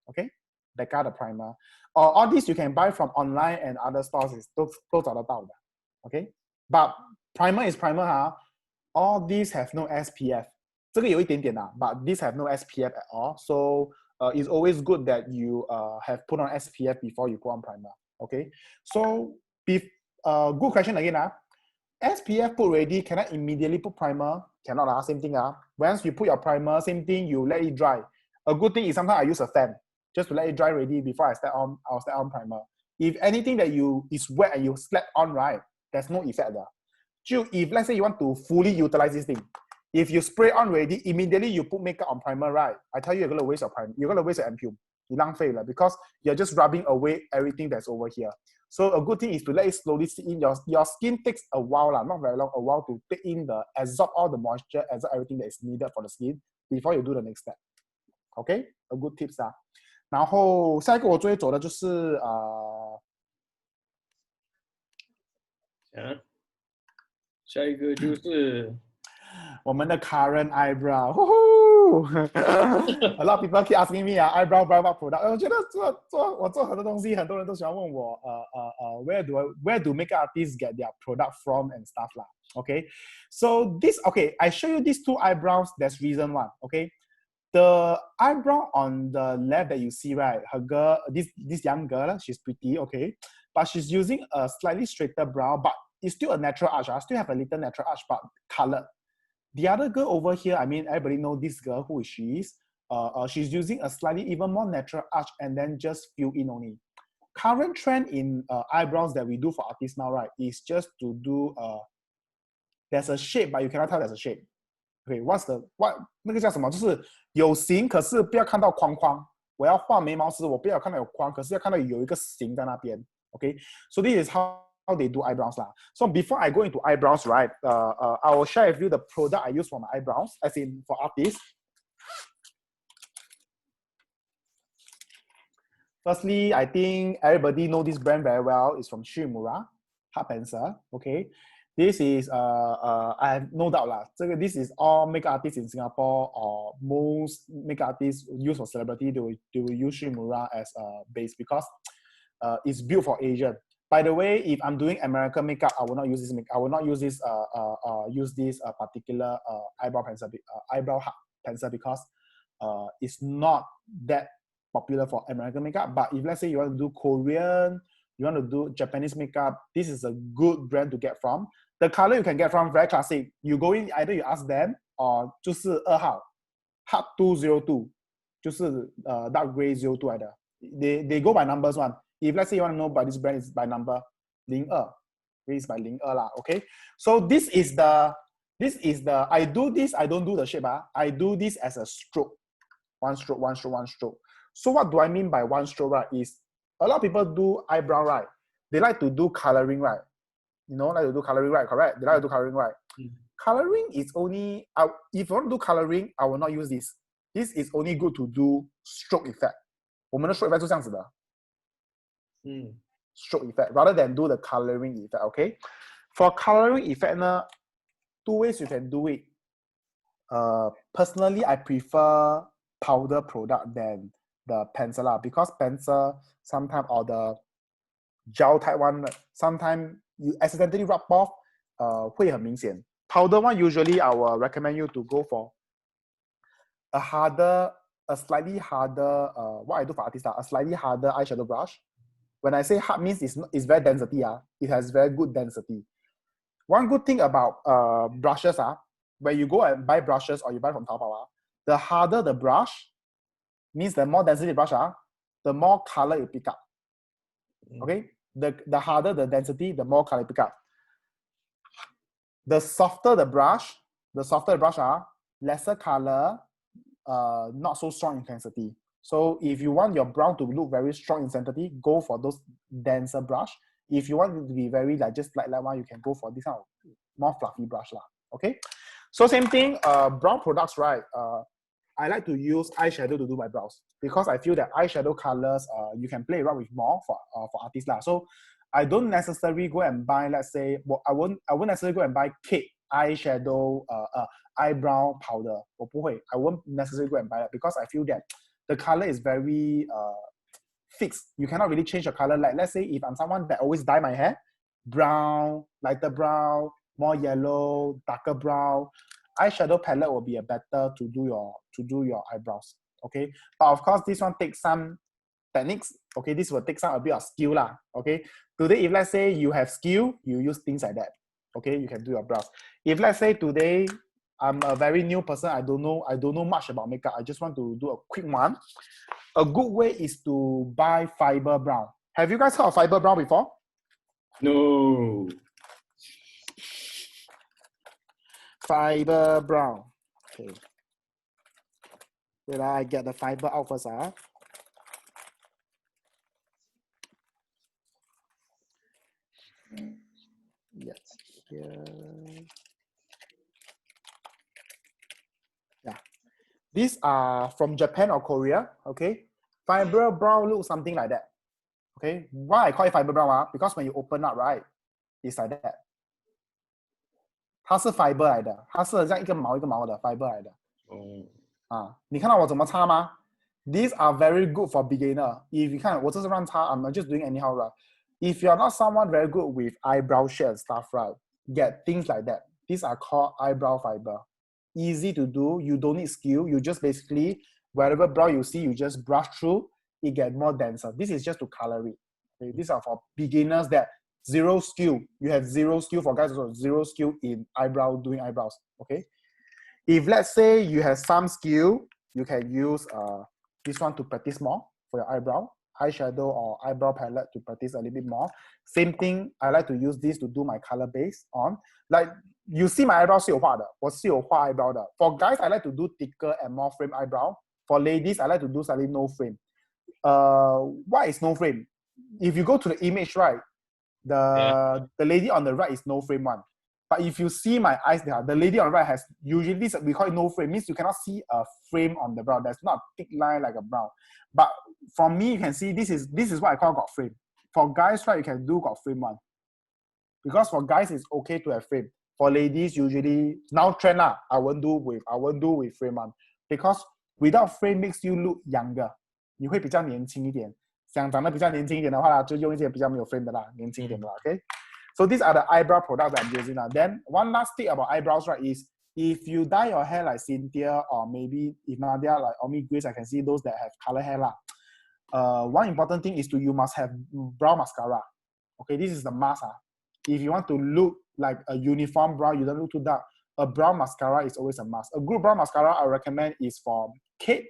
Okay? Becca the primer. All this you can buy from online and other stores. 都找得到的. Okay? But primer is primer. All these have no SPF. 这个有一点点 but these have no SPF at all. So it's always good that you have put on SPF before you go on primer. Okay? So good question again. SPF put ready, can I immediately put primer? Cannot. Same thing. Once you put your primer, same thing, you let it dry. A good thing is sometimes I use a fan just to let it dry ready before I'll step on primer. If anything that is wet and you slap on, right, there's no effect there. If let's say you want to fully utilize this thing, if you spray on ready, immediately you put makeup on primer, right? I tell you, you're gonna waste your primer. You're gonna waste your ampoule. 你浪费了 because you're just rubbing away everything that's over here. So a good thing is to let it slowly sit in. Your skin takes a while, not very long, a while to take in absorb all the moisture, absorb everything that is needed for the skin before you do the next step. Okay? A good tips. 然后下一个我最会走的就是下一个就是我们的 current eyebrow. A lot of people keep asking me eyebrow product. 我觉得我做很多东西，很多人都喜欢问我where do makeup artists get their product from and stuff lah. Okay, so I show you these two eyebrows. There's reason one. Okay, the eyebrow on the left that you see, right, her girl, this young girl, she's pretty, okay, but she's using a slightly straighter brow, but it's still a natural arch. I still have a little natural arch, but colored. The other girl over here, I mean, everybody know this girl, who she is. She's using a slightly even more natural arch and then just fill in only. Current trend in eyebrows that we do for artists now, right, is just to do, there's a shape, but you cannot tell there's a shape. Okay, what 那个叫什么？就是有形，可是不要看到框框。我要画眉毛时，我不要看到有框，可是要看到有一个形在那边。Okay, so this is how they do eyebrows lah. So before I go into eyebrows, right, I will share with you the product I use for my eyebrows, as in for artists. Firstly, I think everybody know this brand very well. It's from Shimura, hard pencil. Okay, this is I have no doubt lah. This is all makeup artists in Singapore or most makeup artists use for celebrity. They will use Shimura as a base because it's built for Asian. By the way, if I'm doing American makeup, I will not use this. I will not use this particular eyebrow pencil because it's not that popular for American makeup. But if let's say you want to do Korean, you want to do Japanese makeup, this is a good brand to get from. The color you can get from very classic. You go in, either you ask them or 就是2号 Hard 202, 就是 dark gray 02 来的. They go by numbers one. If let's say you want to know about this brand, it's by number 02. It's by 02 lah. Okay. So this is the I do this, I don't do the shape. I do this as a stroke. One stroke, one stroke, one stroke. So what do I mean by one stroke, right? Is a lot of people do eyebrow, right? They like to do coloring, right? You know, like to do coloring, right? Correct? They like to do coloring, right? Coloring is only, if you want to do coloring, I will not use this. This is only good to do stroke effect. 我们的 stroke effect 是这样子的。Stroke effect rather than do the coloring effect. Okay, for coloring effect, 2 ways you can do it. Personally, I prefer powder product than the pencil because pencil sometimes or the gel type one sometimes you accidentally rub off 会很明显. Powder one usually I will recommend you to go for a slightly harder what I do for artists a slightly harder eyeshadow brush. When I say hard means it's very density. It has very good density. One good thing about brushes when you go and buy brushes or you buy from Taobao, the harder the brush means the more density the brush the more color it pick up. Okay, the harder the density, the more color pick up. The softer the brush, lesser color, not so strong intensity. So if you want your brown to look very strong intensity, go for those denser brush. If you want it to be very like just like that one, you can go for this kind of more fluffy brush lah. Okay, so same thing. Brown products, right? I like to use eyeshadow to do my brows because I feel that eyeshadow colors, you can play around with more for artists lah. So I don't necessarily go and buy, let's say, I won't necessarily go and buy Kate eyeshadow, eyebrow powder. I won't necessarily go and buy that because I feel that the color is very fixed. You cannot really change the color. Like let's say if I'm someone that always dye my hair, brown, lighter brown, more yellow, darker brown, eyeshadow palette will be a better to do your eyebrows. Okay, but of course this one takes some techniques. Okay, this will take a bit of skill lah. Okay, today if let's say you have skill, you use things like that. Okay, you can do your brows. If let's say today I'm a very new person, I don't know much about makeup, I just want to do a quick one. A good way is to buy fiber brown. Have you guys heard of fiber brown before? No. Fiber brown. Okay. Did I get the fiber out first? Yes. Here. Yeah. These are from Japan or Korea. Okay. Fiber brown looks something like that. Okay. Why I call it fiber brown? Because when you open up, right, it's like that. 它是 fiber 来的，它是像一个毛一个毛的 fiber 来的。你看到我怎么擦吗？ These are very good for beginner. If you 看我这是乱擦 I'm just doing anyhow, right? If you're not someone very good with eyebrow shade and stuff, right? Get things like that. These are called eyebrow fiber. Easy to do. You don't need skill. You just basically wherever brow you see, you just brush through. It get more denser. This is just to color it. Okay? These are for beginners that zero skill. You have zero skill for guys also zero skill in doing eyebrows. Okay. If let's say you have some skill, you can use this one to practice more for your eyebrow, eyeshadow or eyebrow palette to practice a little bit more. Same thing, I like to use this to do my color base on. Like you see my eyebrow 是有画的，我是有画 eyebrow 的。For guys, I like to do thicker and more frame eyebrow. For ladies, I like to do slightly no frame. What is no frame? If you go to the image, right, the lady on the right is no frame one. But if you see my eyes there, the lady on the right has usually this, we call it no frame, means you cannot see a frame on the brow. There's not a thick line like a brow. But for me, you can see this is what I call got frame. For guys, right, you can do got frame one. Because for guys, it's okay to have frame. For ladies, usually now trend lah, I won't do with frame one. Because without frame makes you look younger. 你会比较年轻一点。想长得比较年轻一点的话，就用一些比较没有 frame 的啦，年轻一点的啦。Okay. So these are the eyebrow products that I'm using now. Then one last tip about eyebrows, right, is if you dye your hair like Cynthia or maybe if Nadia like Omi Grace, I can see those that have color hair lah. One important thing is you must have brow mascara. Okay, this is the must. If you want to look like a uniform brow, you don't look too dark. A brow mascara is always a must. A good brow mascara I recommend is from Kate.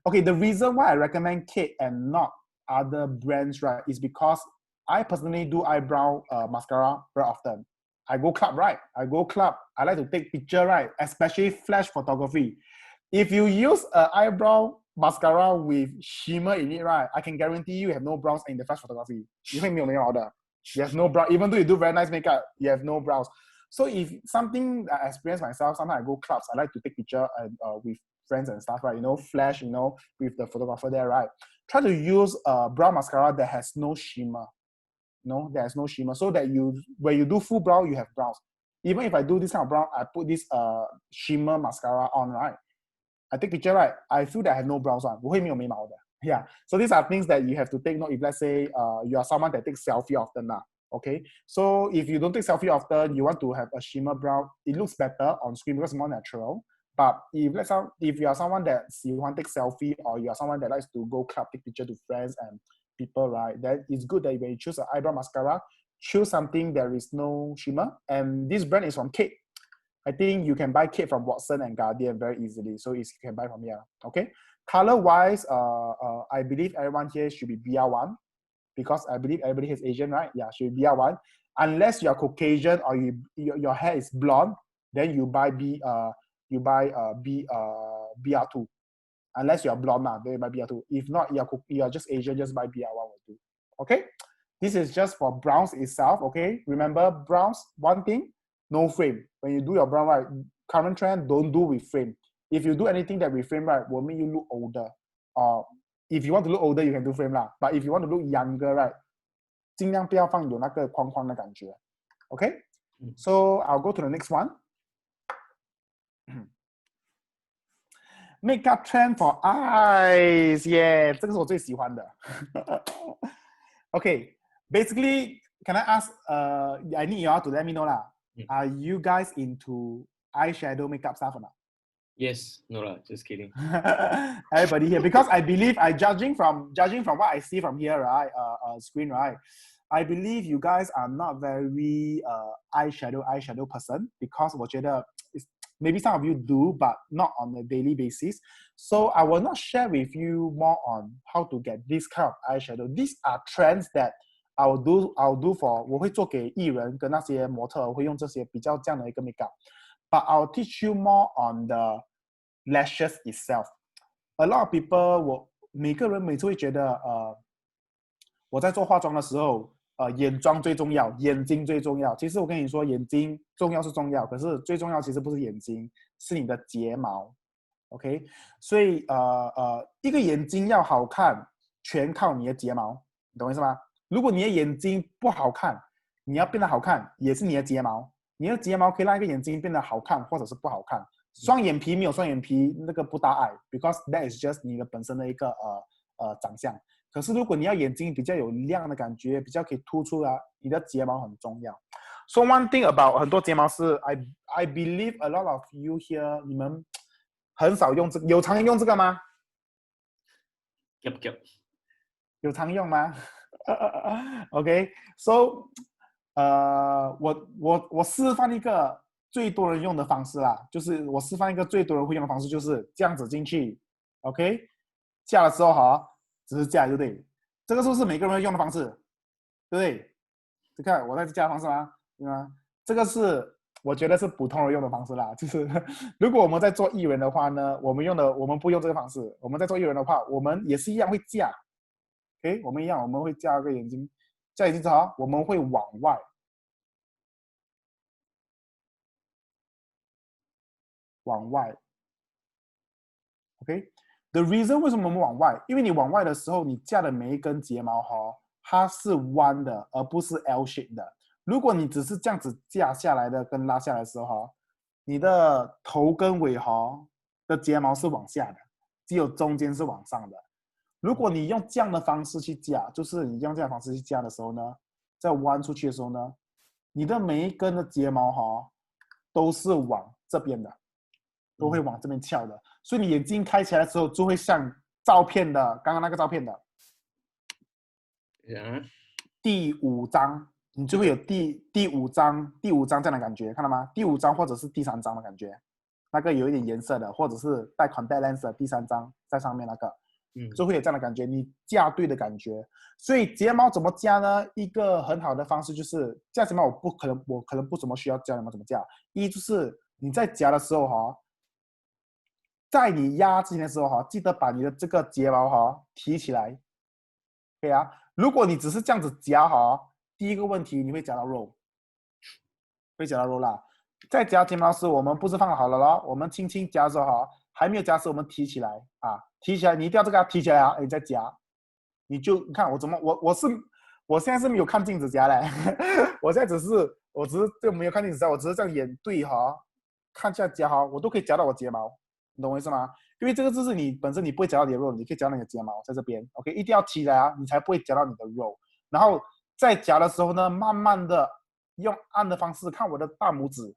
Okay, the reason why I recommend Kate and not other brands, right, is because I personally do eyebrow mascara very often. I go club, right? I like to take picture, right? Especially flash photography. If you use an eyebrow mascara with shimmer in it, right, I can guarantee you have no brows in the flash photography. You have no brow. Even though you do very nice makeup, you have no brows. So if something I experience myself, sometimes I go clubs, I like to take picture with friends and stuff, right? Flash, with the photographer there, right? Try to use a brow mascara that has no shimmer. There's no shimmer, so that when you do full brow, you have brows. Even if I do this kind of brow, I put this shimmer mascara on, right? I take picture, right? I feel that I have no brows on. Yeah. So these are things that you have to take note if let's say you are someone that takes selfie often now. Okay. So if you don't take selfie often, you want to have a shimmer brow, it looks better on screen because it's more natural. But if you are someone that you want to take selfie or you are someone that likes to go club, take picture to friends and people, right, then it's good that when you choose an eyebrow mascara, choose something there is no shimmer. And this brand is from Kate. I think you can buy Kate from Watson and Guardian very easily. So you can buy from here. Okay. Color wise, I believe everyone here should be BR1 because I believe everybody has Asian, right? Yeah, should be BR1. Unless you are Caucasian or your hair is blonde, then you buy BR2. Unless you are blonde now, then you buy BR2. If not, you are just Asian, just buy BR1 or 2. Okay? This is just for browns itself, okay? Remember, browns, one thing, no frame. When you do your brown, right, current trend, don't do with frame. If you do anything that with frame, right, will make you look older. If you want to look older, you can do frame lah. But if you want to look younger, right, 尽量不要放有那个框框的感觉。Okay? So I'll go to the next one. Makeup trend for eyes. Yeah, 这个是我最喜欢的。Okay, basically, can I ask, I need you all to let me know lah. Are you guys into eyeshadow makeup stuff or not? Yes, no lah, just kidding. Everybody here, because I believe judging from what I see from here, right, screen, right, I believe you guys are not very eyeshadow person, because 我觉得 maybe some of you do, but not on a daily basis. So I will not share with you more on how to get this kind of eyeshadow. These are trends that I'll do for 我会做给艺人跟那些模特会用这些比较这样的一个 makeup. But I'll teach you more on the lashes itself. A lot of people 每个人每次会觉得我在做化妆的时候眼妆最重要，眼睛最重要。其实我跟你说，眼睛重要是重要，可是最重要其实不是眼睛，是你的睫毛。OK， 所以一个眼睛要好看，全靠你的睫毛，你懂我意思吗？如果你的眼睛不好看，你要变得好看，也是你的睫毛。你的睫毛可以让一个眼睛变得好看，或者是不好看。双眼皮没有双眼皮那个不大碍 ，because that is just 你的本身的一个长相。可是如果你要眼睛比较有亮的感觉，比较可以突出啊，你的睫毛很重要。So one thing about 很多睫毛是 I believe a lot of you here 你们很少用这个，有常用这个吗？ Yep. 有常用吗？OK， so 我示范一个最多人用的方式啦，就是我示范一个最多人会用的方式，就是这样子进去 ，OK， 架的时候哈。只是架，对不对？这个是不是每个人会用的方式？对不对？你看我在架的方式吗？对吗？这个是我觉得是普通人用的方式啦。就是如果我们在做艺人的话呢，我们不用这个方式。我们在做艺人的话，我们也是一样会架。OK， 我们一样，我们会架个眼睛，架眼睛之后，我们会往外，往外。OK。The reason 为什么我们往外？因为你往外的时候，你架的每一根睫毛它是弯的，而不是 L shape 的。如果你只是这样子架下来的跟拉下来的时候你的头跟尾的睫毛是往下的，只有中间是往上的。如果你用这样的方式去架，就是你用这样的方式去架的时候呢，在弯出去的时候呢，你的每一根的睫毛都是往这边的。都会往这边翘的，所以你眼睛开起来的时候就会像照片的刚刚那个照片的第5张，你就会有第五张这样的感觉，看到吗？第5张或者是第3张的感觉，那个有一点颜色的，或者是带 contact lens 的第3张在上面那个，就会有这样的感觉，你架对的感觉。所以睫毛怎么架呢？一个很好的方式就是架睫毛，我可能不怎么需要教你们怎么架。一就是你在夹的时候在你压之前的时候记得把你的这个睫毛提起来，可以啊。如果你只是这样子夹第一个问题你会夹到肉，会夹到肉啦。在夹睫毛时，我们不是放好了咯，我们轻轻夹的时候还没有夹时，我们提起来提起来，你一定要这个提起来你再夹，你看我现在是没有看镜子夹嘞，我现在只是就没有看镜子夹，我只是这样眼对看下夹我都可以夹到我睫毛。你懂我意思吗？因为这个就是你本身你不会夹到你的肉，你可以夹到你的睫毛在这边 ，OK， 一定要提来你才不会夹到你的肉。然后在夹的时候呢，慢慢的用按的方式，看我的大拇指，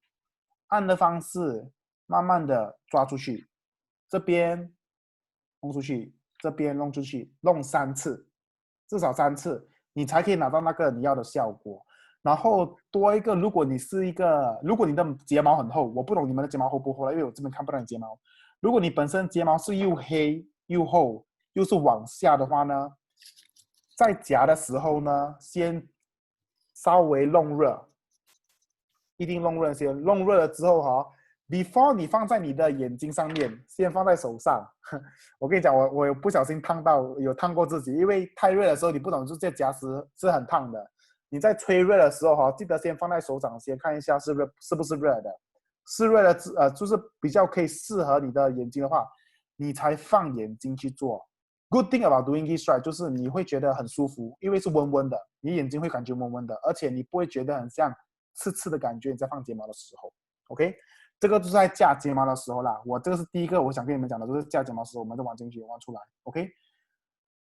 按的方式，慢慢的抓出去，这边弄出去，这边弄出去，弄3次，至少3次，你才可以拿到那个你要的效果。然后多一个，如果你的睫毛很厚，我不懂你们的睫毛厚不厚了，因为我这边看不到你睫毛。如果你本身睫毛是又黑又厚又是往下的话呢，在夹的时候呢，先稍微弄热，一定弄热先。弄热了之后before 你放在你的眼睛上面，先放在手上。我跟你讲，我有不小心烫到，有烫过自己，因为太热的时候你不懂，就这夹时是很烫的。你在吹热的时候记得先放在手掌先看一下是不是热的，是热的就是比较可以适合你的眼睛的话，你才放眼睛去做。Good thing about doing this right 就是你会觉得很舒服，因为是温温的，你眼睛会感觉温温的，而且你不会觉得很像刺刺的感觉。你在放睫毛的时候 ，OK， 这个就是在架睫毛的时候啦。我这个是第一个我想跟你们讲的，就是架睫毛的时候，我们就往进去，往出来 ，OK。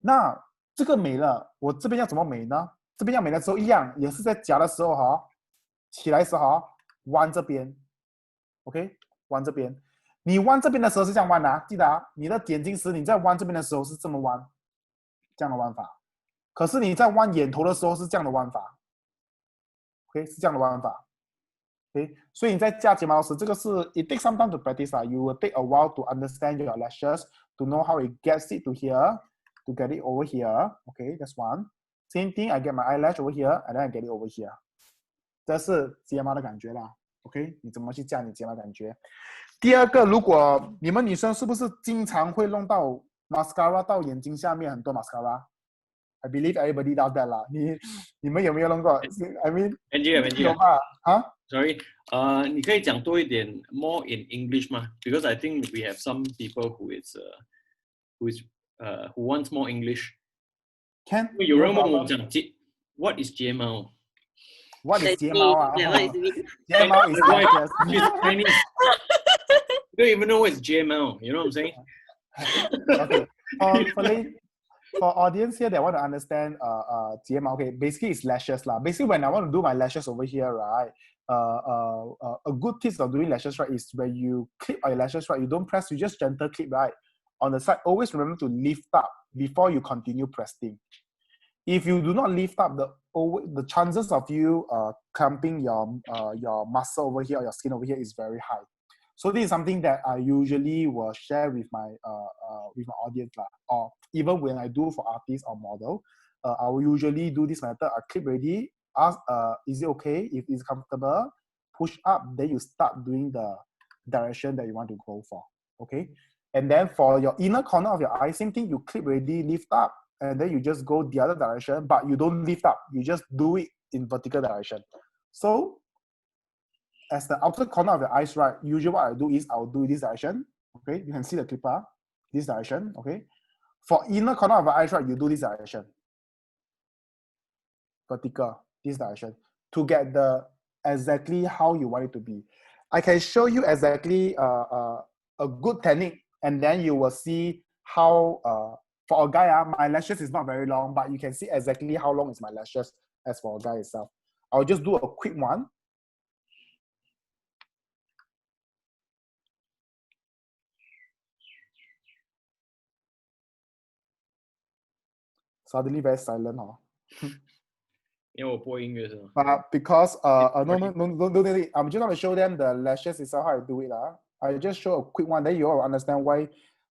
那这个没了，我这边要怎么美呢？这边要美的时候一样，也是在夹的时候起来的时候弯这边 ，OK， 弯这边。你弯这边的时候是这样弯的记得你的眼睛时你在弯这边的时候是这么弯，这样的弯法。可是你在弯眼头的时候是这样的弯法 ，OK， 是这样的弯法 ，OK。所以你在架睫毛时，这个是 it takes some time to practice You will take a while to understand your lashes, to know how it gets it to here, to get it over here. Okay, that's one. Same thing, I get my eyelash over here, and then I get it over here. 这是睫毛的感觉啦 ，OK， 你怎么去架你睫毛的感觉？第二个，如果你们女生是不是经常会弄到 mascara 到眼睛下面很多 mascara？I believe everybody does that 啦。你们有没有弄过 ？I mean， 有吧？Sorry， 你可以讲多一点 more in English 吗 ？Because I think we have some people who wants more English. Can 有人问我讲what is 睫毛 ？What is 睫毛啊？睫毛 is Chinese. You don't even know what is 睫毛 You know what I'm saying? Okay. For audience here that want to understand 睫毛 okay, basically it's lashes lah. Basically when I want to do my lashes over here, right? A good tip of doing lashes right is when you clip your lashes right, you don't press, you just gentle clip right on the side. Always remember to lift up before you continue pressing. If you do not lift up, the chances of you clamping your muscle over here or your skin over here is very high. So this is something that I usually will share with my audience or even when I do for artists or model, I will usually do this method. I clip ready, ask is it okay? If it's comfortable, push up, then you start doing the direction that you want to go for. Okay, and then for your inner corner of your eye, same thing. You clip ready, lift up, and then you just go the other direction, but you don't lift up. You just do it in vertical direction. So as the outer corner of your eyes, right, usually what I do is I'll do this direction. Okay, you can see the clipper, this direction. Okay, for inner corner of your eyes, right, you do this direction. Vertical, this direction, to get the exactly how you want it to be. I can show you exactly a good technique, and then you will see how for a guy, my lashes is not very long, but you can see exactly how long is my lashes as for a guy itself. I'll just do a quick one. Suddenly very silent, huh? 因为我播音乐是吗？ Because no, I'm just gonna show them the lashes itself how I do it. I just show a quick one, then you all understand why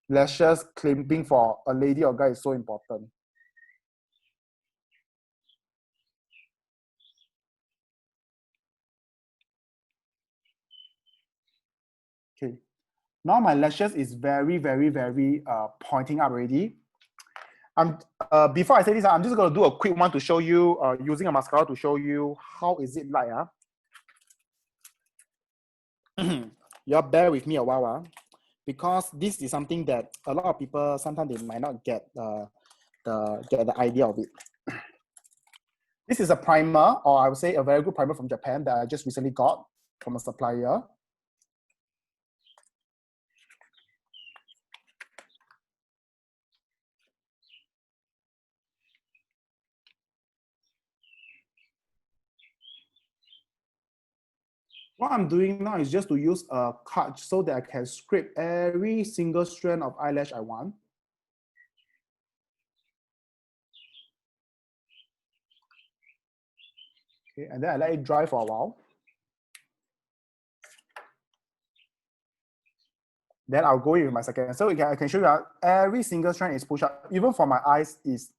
lashes clamping for a lady or guy is so important. Okay, now my lashes is very pointing up already. Before I say this, I'm just going to do a quick one to show you using a mascara to show you how is it like. You bear with me a while, because this is something that a lot of people sometimes they might not get the idea of it. This is a primer, or I would say a very good primer from Japan that I just recently got from a supplier. What I'm doing now is just to use a cut so that I can scrape every single strand of eyelash I want. Okay, and then I let it dry for a while. Then I'll go in with my second. So I can show you every single strand is pushed up. Even for my eyes, is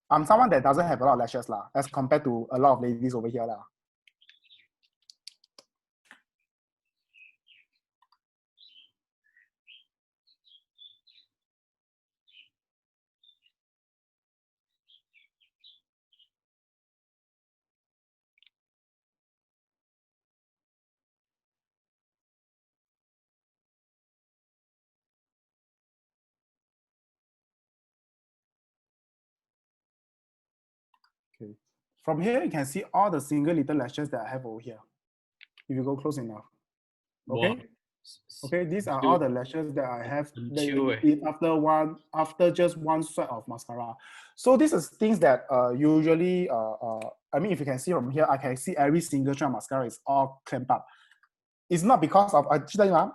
I'm someone that doesn't have a lot of lashes lah, as compared to a lot of ladies over here lah. Okay. From here, you can see all the single little lashes that I have over here. If you go close enough. Okay. Wow. Okay, these are all the lashes that I have after just one swipe of mascara. So this is things that usually I mean, if you can see from here, I can see every single strand of mascara is all clamped up. It's not because of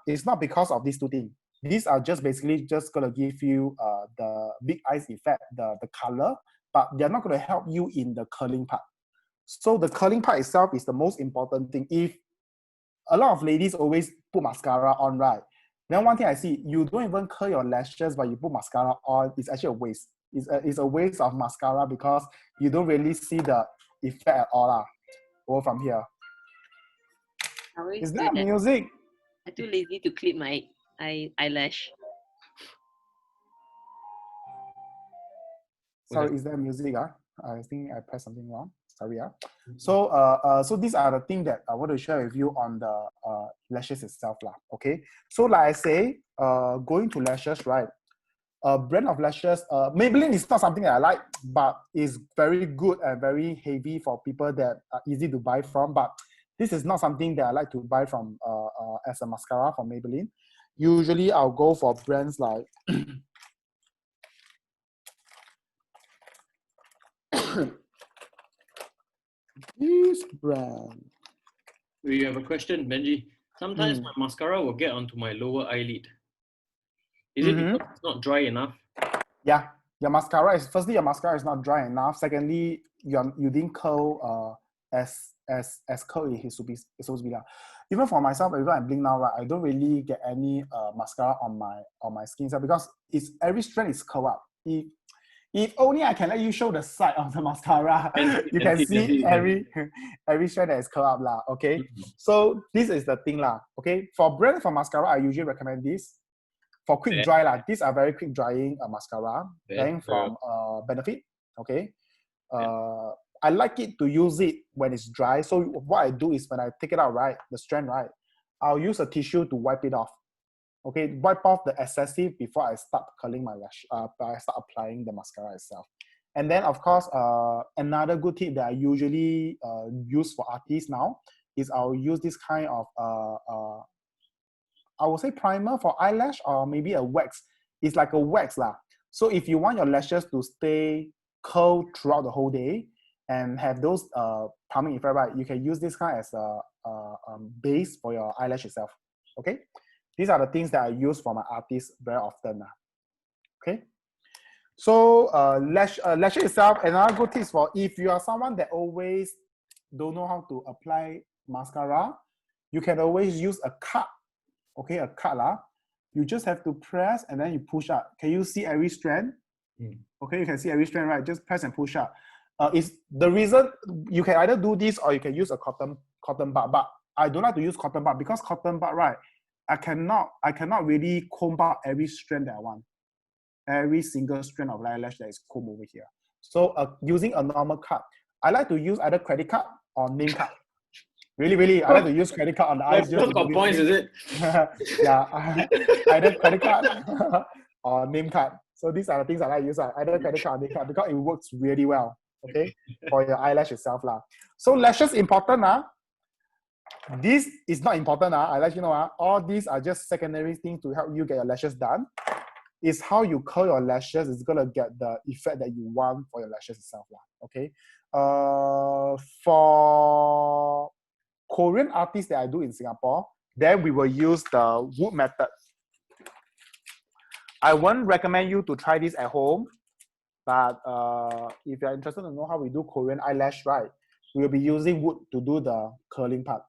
it's not because of these two things. These are just basically just gonna give you the big eyes effect, the color, but they're not gonna help you in the curling part. So the curling part itself is the most important thing. If a lot of ladies always put mascara on, right? Then one thing I see, you don't even curl your lashes, but you put mascara on. It's actually a waste. It's a waste of mascara because you don't really see the effect at all. Over from here. Is that music? I'm too lazy to clip my eyelash. Sorry, is that music? I think I pressed something wrong. Sorry. So so these are the things that I want to share with you on the lashes itself. Okay. So like I say, going to lashes, right? Brand of lashes, Maybelline is not something that I like, but it's very good and very heavy for people that are easy to buy from. But this is not something that I like to buy from as a mascara from Maybelline. Usually I'll go for brands like this brand. We have a question, Benji. Sometimes my mascara will get onto my lower eyelid. Is it because it's not dry enough? Yeah, your mascara is not dry enough. Secondly, you didn't curl as curl it's supposed to be. Even for myself, even I blink now, right, I don't really get any mascara on my skin because it's every strand is curled up. If only I can let you show the side of the mascara, you can see every strand that is curled up okay. So this is the thing okay. For brand for mascara, I usually recommend this. For quick dry these are very quick drying mascara. Then from Benefit, okay. I like it to use it when it's dry. So what I do is when I take it out, right, the strand, right, I'll use a tissue to wipe it off. Okay, wipe off the excessive before I start curling my lash. I start applying the mascara itself. And then, of course, another good tip that I usually use for artists now is I'll use this kind of, I would say primer for eyelash or maybe a wax. It's like a wax So if you want your lashes to stay curled throughout the whole day and have those priming effect, right, you can use this kind as a base for your eyelash itself. Okay. These are the things that I use for my artists very often. Okay. So lash itself, another good tip for if you are someone that always don't know how to apply mascara, you can always use a cut. Okay, a cut You just have to press and then you push up. Can you see every strand? Okay, you can see every strand, right? Just press and push up. Is the reason you can either do this or you can use a cotton bud. But I don't like to use cotton bud because cotton bud, right? I cannot really comb out every strand that I want. Every single strand of eyelash that is combed over here. So using a normal cut, I like to use either credit card or name card. Really, I like to use credit card on the eyes. Just got points, is it? Yeah, either credit card or name card. So these are the things I like to use, either credit card or name card because it works really well, okay, for your eyelash itself. So lashes important. This is not important. I let you know. All these are just secondary things to help you get your lashes done. It's how you curl your lashes is gonna get the effect that you want for your lashes itself. Okay. For Korean artists that I do in Singapore, then we will use the wood method. I won't recommend you to try this at home, but if you're interested to know how we do Korean eyelash, right, we'll be using wood to do the curling part.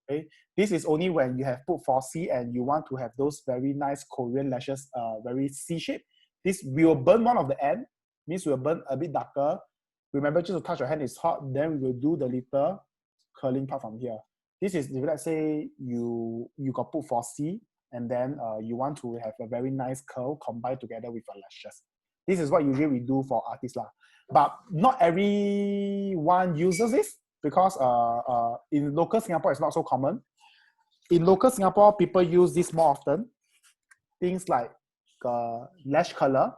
Okay, this is only when you have put 4C and you want to have those very nice Korean lashes, very C shape. This will burn one of the end, means we'll burn a bit darker. Remember, just to touch your hand is hot, then we will do the little curling part from here. This is, if let's say you got put for C, and then you want to have a very nice curl combined together with your lashes. This is what usually we do for artists lah. But not everyone uses this because in local Singapore, it's not so common. In local Singapore, people use this more often. Things like lash color.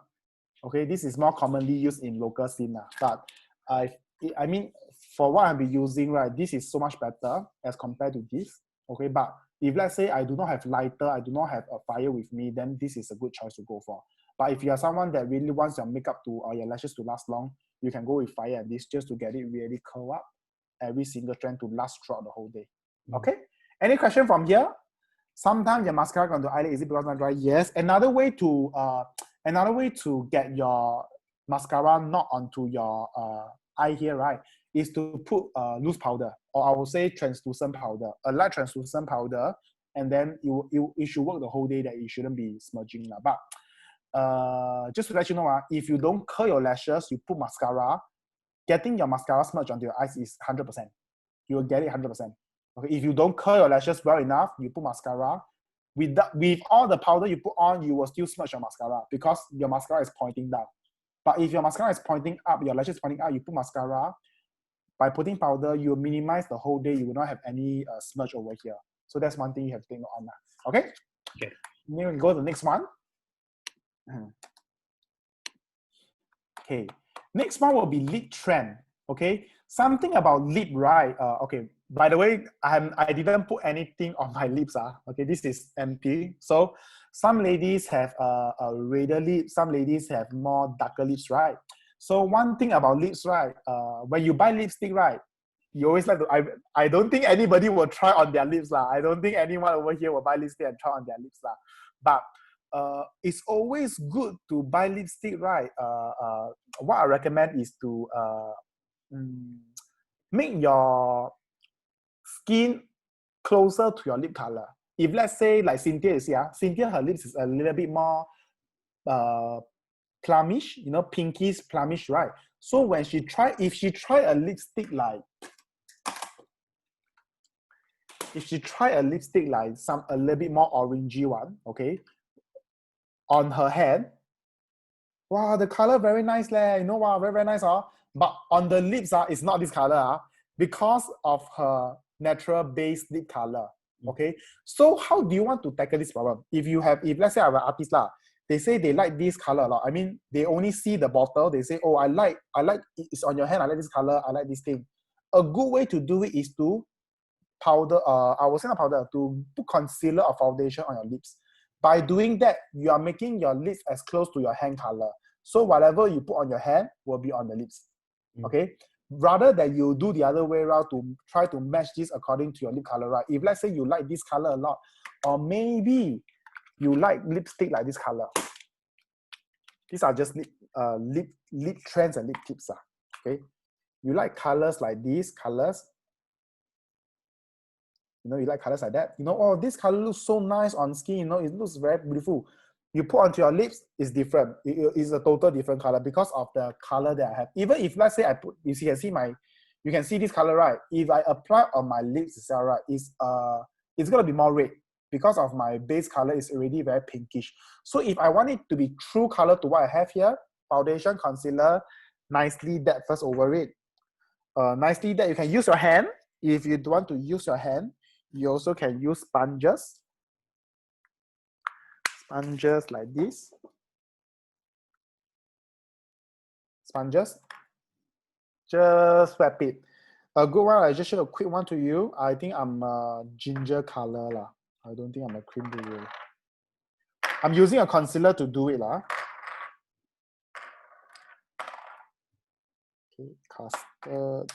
Okay, this is more commonly used in local scene. But I mean, for what I'll be using, right, this is so much better as compared to this. Okay, but if let's say I do not have lighter, I do not have a fire with me, then this is a good choice to go for. But if you are someone that really wants your makeup to or your lashes to last long, you can go with fire and this just to get it really curl up, every single strand to last throughout the whole day. Okay? Any question from here? Sometimes your mascara going to eyelid, is it because not dry? Yes. Another way to get your mascara not onto your eye here, right, is to put loose powder, or I will say translucent powder, a light translucent powder, and then it should work the whole day, that it shouldn't be smudging. But just to let you know, if you don't curl your lashes, you put mascara, getting your mascara smudge onto your eyes is 100%. You will get it 100%. Okay, if you don't curl your lashes well enough, you put mascara. With all the powder you put on, you will still smudge your mascara because your mascara is pointing down. But if your mascara is pointing up, your lashes pointing up, you put mascara. By putting powder, you minimize the whole day. You will not have any smudge over here. So that's one thing you have to take note on. Okay? Okay. Then we go to the next one. Okay. Next one will be lip trend. Okay. Something about lip, right? Okay. By the way, I didn't put anything on my lips. Okay, this is empty. So some ladies have a redder lip. Some ladies have more darker lips, right? So one thing about lips, right? When you buy lipstick, right, you always like to. I don't think anybody will try on their lips, lah. I don't think anyone over here will buy lipstick and try on their lips, lah. But it's always good to buy lipstick, right? What I recommend is to make your skin closer to your lip color. If let's say like Cynthia is here, Cynthia, her lips is a little bit more plummish, pinkish plummish, right? So when if she try a lipstick like a little bit more orangey one, okay, on her hand, wow, the color very nice leh, wow, very, very nice, but on the lips, it's not this color, because of her natural base lip color. Okay, so how do you want to tackle this problem? If let's say I'm an artist, they say they like this color a lot. I mean, they only see the bottle, they say, oh, I like it's on your hand, I like this color, I like this thing. A good way to do it is to powder, I will say not powder, to put concealer or foundation on your lips. By doing that, you are making your lips as close to your hand color. So whatever you put on your hand will be on the lips. Okay? Rather than you do the other way around to try to match this according to your lip color, right? If let's say you like this color a lot, or maybe you like lipstick like this color. These are just lip trends and lip tips. Okay? You like colors like these colors. You like colors like that. Oh, this color looks so nice on skin. It looks very beautiful. You put onto your lips, it's different. It's a total different color because of the color that I have. Even if let's say you can see this color, right? If I apply on my lips itself, right, it's gonna be more red because of my base color is already very pinkish. So if I want it to be true color to what I have here, foundation, concealer, nicely that first over it. Nicely that you can use your hand. If you don't want to use your hand, you also can use sponges. Sponges like this. Sponges. Just wrap it. A good one, I just show a quick one to you. I think I'm a ginger color lah. I don't think I'm a cream brulee. I'm using a concealer to do it lah. Okay, custard,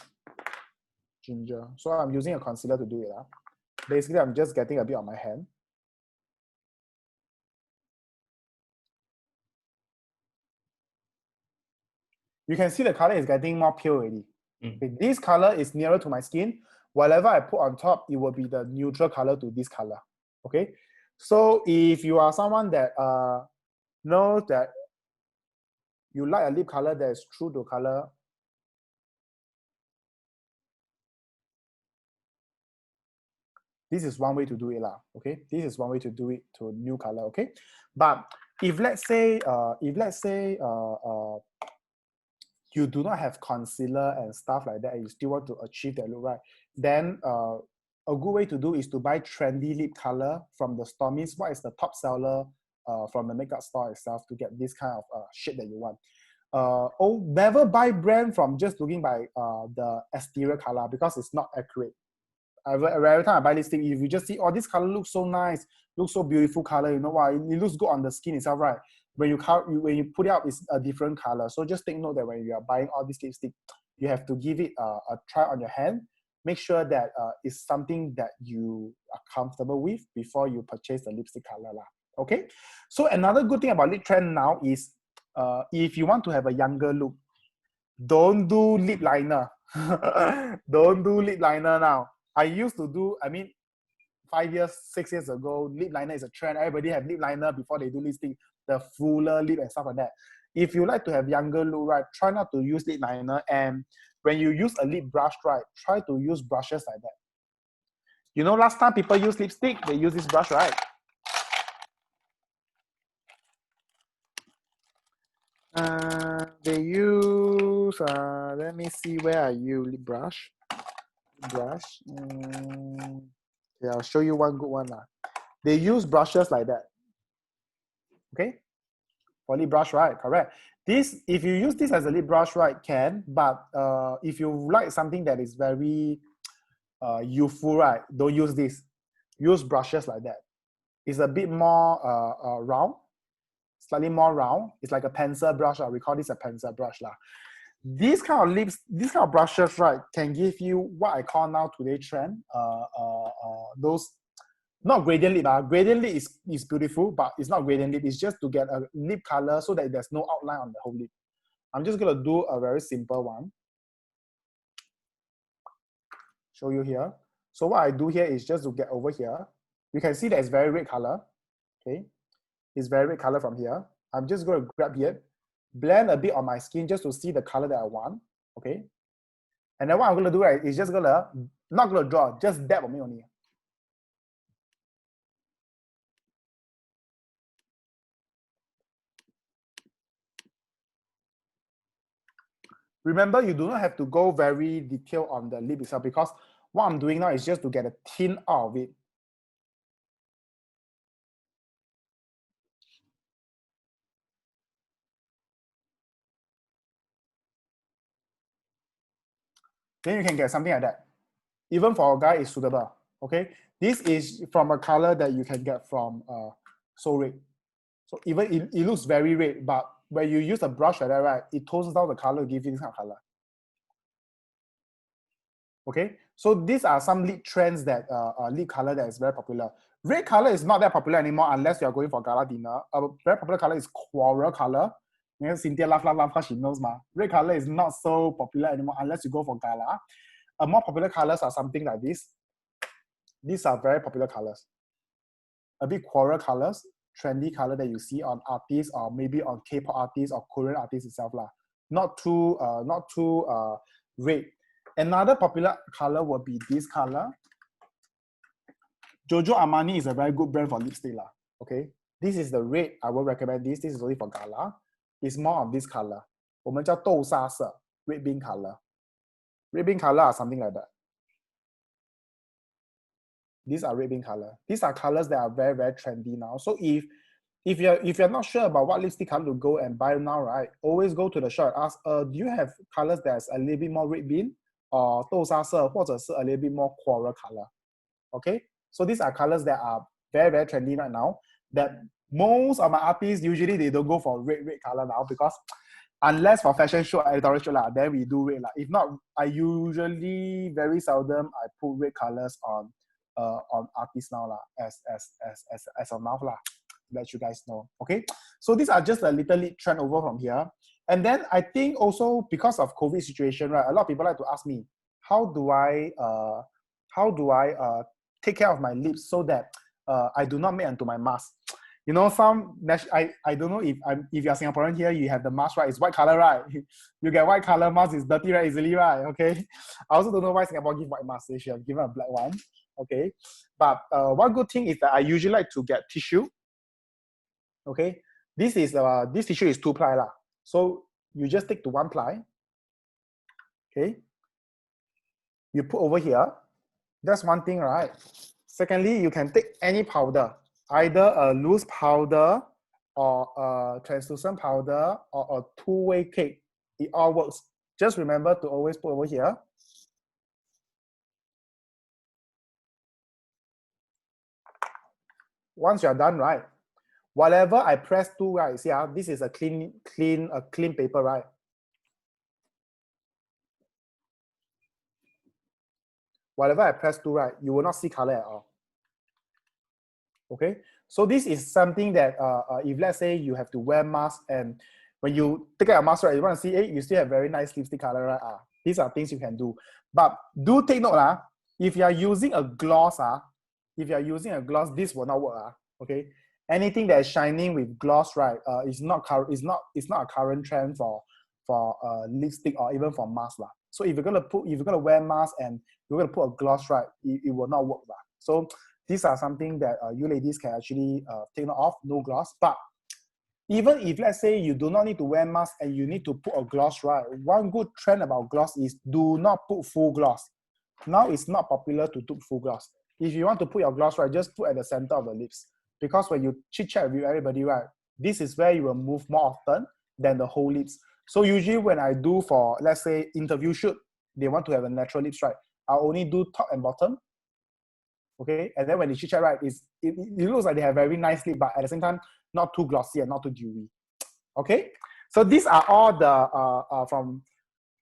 ginger. So I'm using a concealer to do it lah. Basically, I'm just getting a bit on my hand. You can see the color is getting more pale already. Okay, this color is nearer to my skin. Whatever I put on top, it will be the neutral color to this color. Okay, so if you are someone that knows that you like a lip color that is true to color, this is one way to do it lah. Okay, this is one way to do it to new color. Okay, but if let's say you do not have concealer and stuff like that, and you still want to achieve that look, right? Then a good way to do is to buy trendy lip color from the store. Means what is the top seller from the makeup store itself to get this kind of shade that you want. Never buy brand from just looking by the exterior color because it's not accurate. Every time I buy lipstick, if you just see, oh, this color looks so nice, looks so beautiful color, you know what? It looks good on the skin itself, right? When you put it out, it's a different color. So just take note that when you are buying all these lipstick, you have to give it a try on your hand. Make sure that it's something that you are comfortable with before you purchase the lipstick color lah. Okay. So another good thing about lip trend now is, if you want to have a younger look, don't do lip liner. Don't do lip liner now. I used to do, 5 years, 6 years ago, lip liner is a trend. Everybody have lip liner before they do lipstick, the fuller lip and stuff like that. If you like to have younger look, right, try not to use lip liner. And when you use a lip brush, right, try to use brushes like that. You know, last time people use lipstick, they use this brush, right? They use, let me see, where are you, lip brush? Brush. Yeah, I'll show you one good one. They use brushes like that. Okay? For lip brush, right? Correct. This, if you use this as a lip brush, right, can. But if you like something that is very youthful, right, don't use this. Use brushes like that. It's a bit more round, slightly more round. It's like a pencil brush. We call this a pencil brush. These kind of lips, these kind of brushes, right, can give you what I call now today trend. Those, not gradient lip. Gradient lip is beautiful, but it's not gradient lip. It's just to get a lip color so that there's no outline on the whole lip. I'm just gonna do a very simple one. Show you here. So what I do here is just to get over here. You can see that it's very red color. Okay, it's very red color from here. I'm just gonna grab here, blend a bit on my skin just to see the color that I want. Okay, and then what I'm gonna do, right, is just gonna, not gonna draw, just dab on me only. Remember, you do not have to go very detailed on the lip itself because what I'm doing now is just to get a tint out of it. Then you can get something like that. Even for a guy, it's suitable. Okay, this is from a color that you can get from Soul Red. So even it looks very red, but when you use a brush like that, right, it tones down the color, give you this kind of color. Okay, so these are some lip trends that lip color that is very popular. Red color is not that popular anymore unless you are going for gala dinner. A very popular color is coral color. You know, Cynthia laugh because she knows ma. Red color is not so popular anymore unless you go for gala. More popular colors are something like this. These are very popular colors. A bit coral colors, trendy color that you see on artists or maybe on K-pop artists or Korean artists itself lah. Not too red. Another popular color will be this color. Giorgio Armani is a very good brand for lipstick lah. Okay, this is the red. I will recommend this. This is only for gala. It's more of this color. 我们叫豆沙色 red bean color. Red bean color are something like that. These are red bean color. These are colors that are very, very trendy now. So if you're not sure about what lipstick color to go and buy now, right? Always go to the shop and ask, do you have colors that's a little bit more red bean or 豆沙色或者是 a little bit more coral color? Okay, so these are colors that are very, very trendy right now. That most of my artists usually they don't go for red color now because unless for fashion show, editorial show then we do red. If not, I usually very seldom I put red colors on artists now as of now let you guys know. Okay, so these are just a little trend over from here. And then I think also because of COVID situation, right, a lot of people like to ask me, how do I take care of my lips so that I do not make into my mask? You know, I don't know if you're Singaporean here, you have the mask, right? It's white color, right? You get white color mask, it's dirty right easily, right? Okay. I also don't know why Singapore give white mask. They should have given a black one. Okay. But one good thing is that I usually like to get tissue. Okay. This tissue is 2-ply lah. So you just take to 1-ply. Okay. You put over here. That's one thing, right? Secondly, you can take any powder, either a loose powder or a translucent powder or a two-way cake. It all works. Just remember to always put over here. Once you're done, right? Whatever I press to, right? See, this is a clean paper, right? Whatever I press to, right, you will not see color at all. Okay, so this is something that if let's say you have to wear mask and when you take out a mask, right, you want to see, hey, you still have very nice lipstick color, right? These are things you can do. But do take note, if you are using a gloss, this will not work. Okay, anything that is shining with gloss, right, is not a current trend for lipstick or even for mask. So if you're gonna wear mask and you're gonna put a gloss, right, it will not work. So these are something that you ladies can actually take note of, no gloss. But even if let's say you do not need to wear mask and you need to put a gloss, right, one good trend about gloss is do not put full gloss. Now it's not popular to put full gloss. If you want to put your gloss, right, just put at the center of the lips. Because when you chit chat with everybody, right, this is where you will move more often than the whole lips. So usually when I do for, let's say, interview shoot, they want to have a natural lips, right, I'll only do top and bottom. Okay, and then when they chit chat, right, it looks like they have very nice lip, but at the same time, not too glossy and not too dewy. Okay, so these are all the from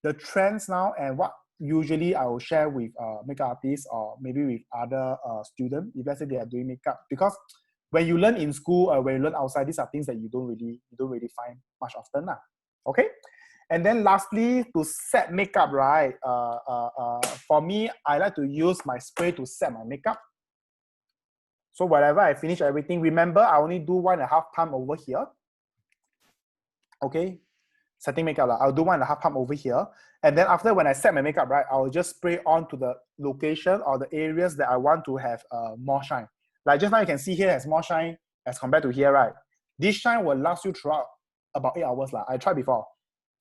the trends now and what usually I will share with makeup artists or maybe with other students if let's say they are doing makeup, because when you learn in school or when you learn outside, these are things that you don't really find much often. Okay, and then lastly, to set makeup, right, for me, I like to use my spray to set my makeup. So whenever I finish everything, remember I only do 1.5 pump over here. Okay, setting makeup, I'll do 1.5 pump over here. And then after, when I set my makeup, right, I'll just spray on to the location or the areas that I want to have more shine. Like just now you can see here has more shine as compared to here, right? This shine will last you throughout about 8 hours. I tried before.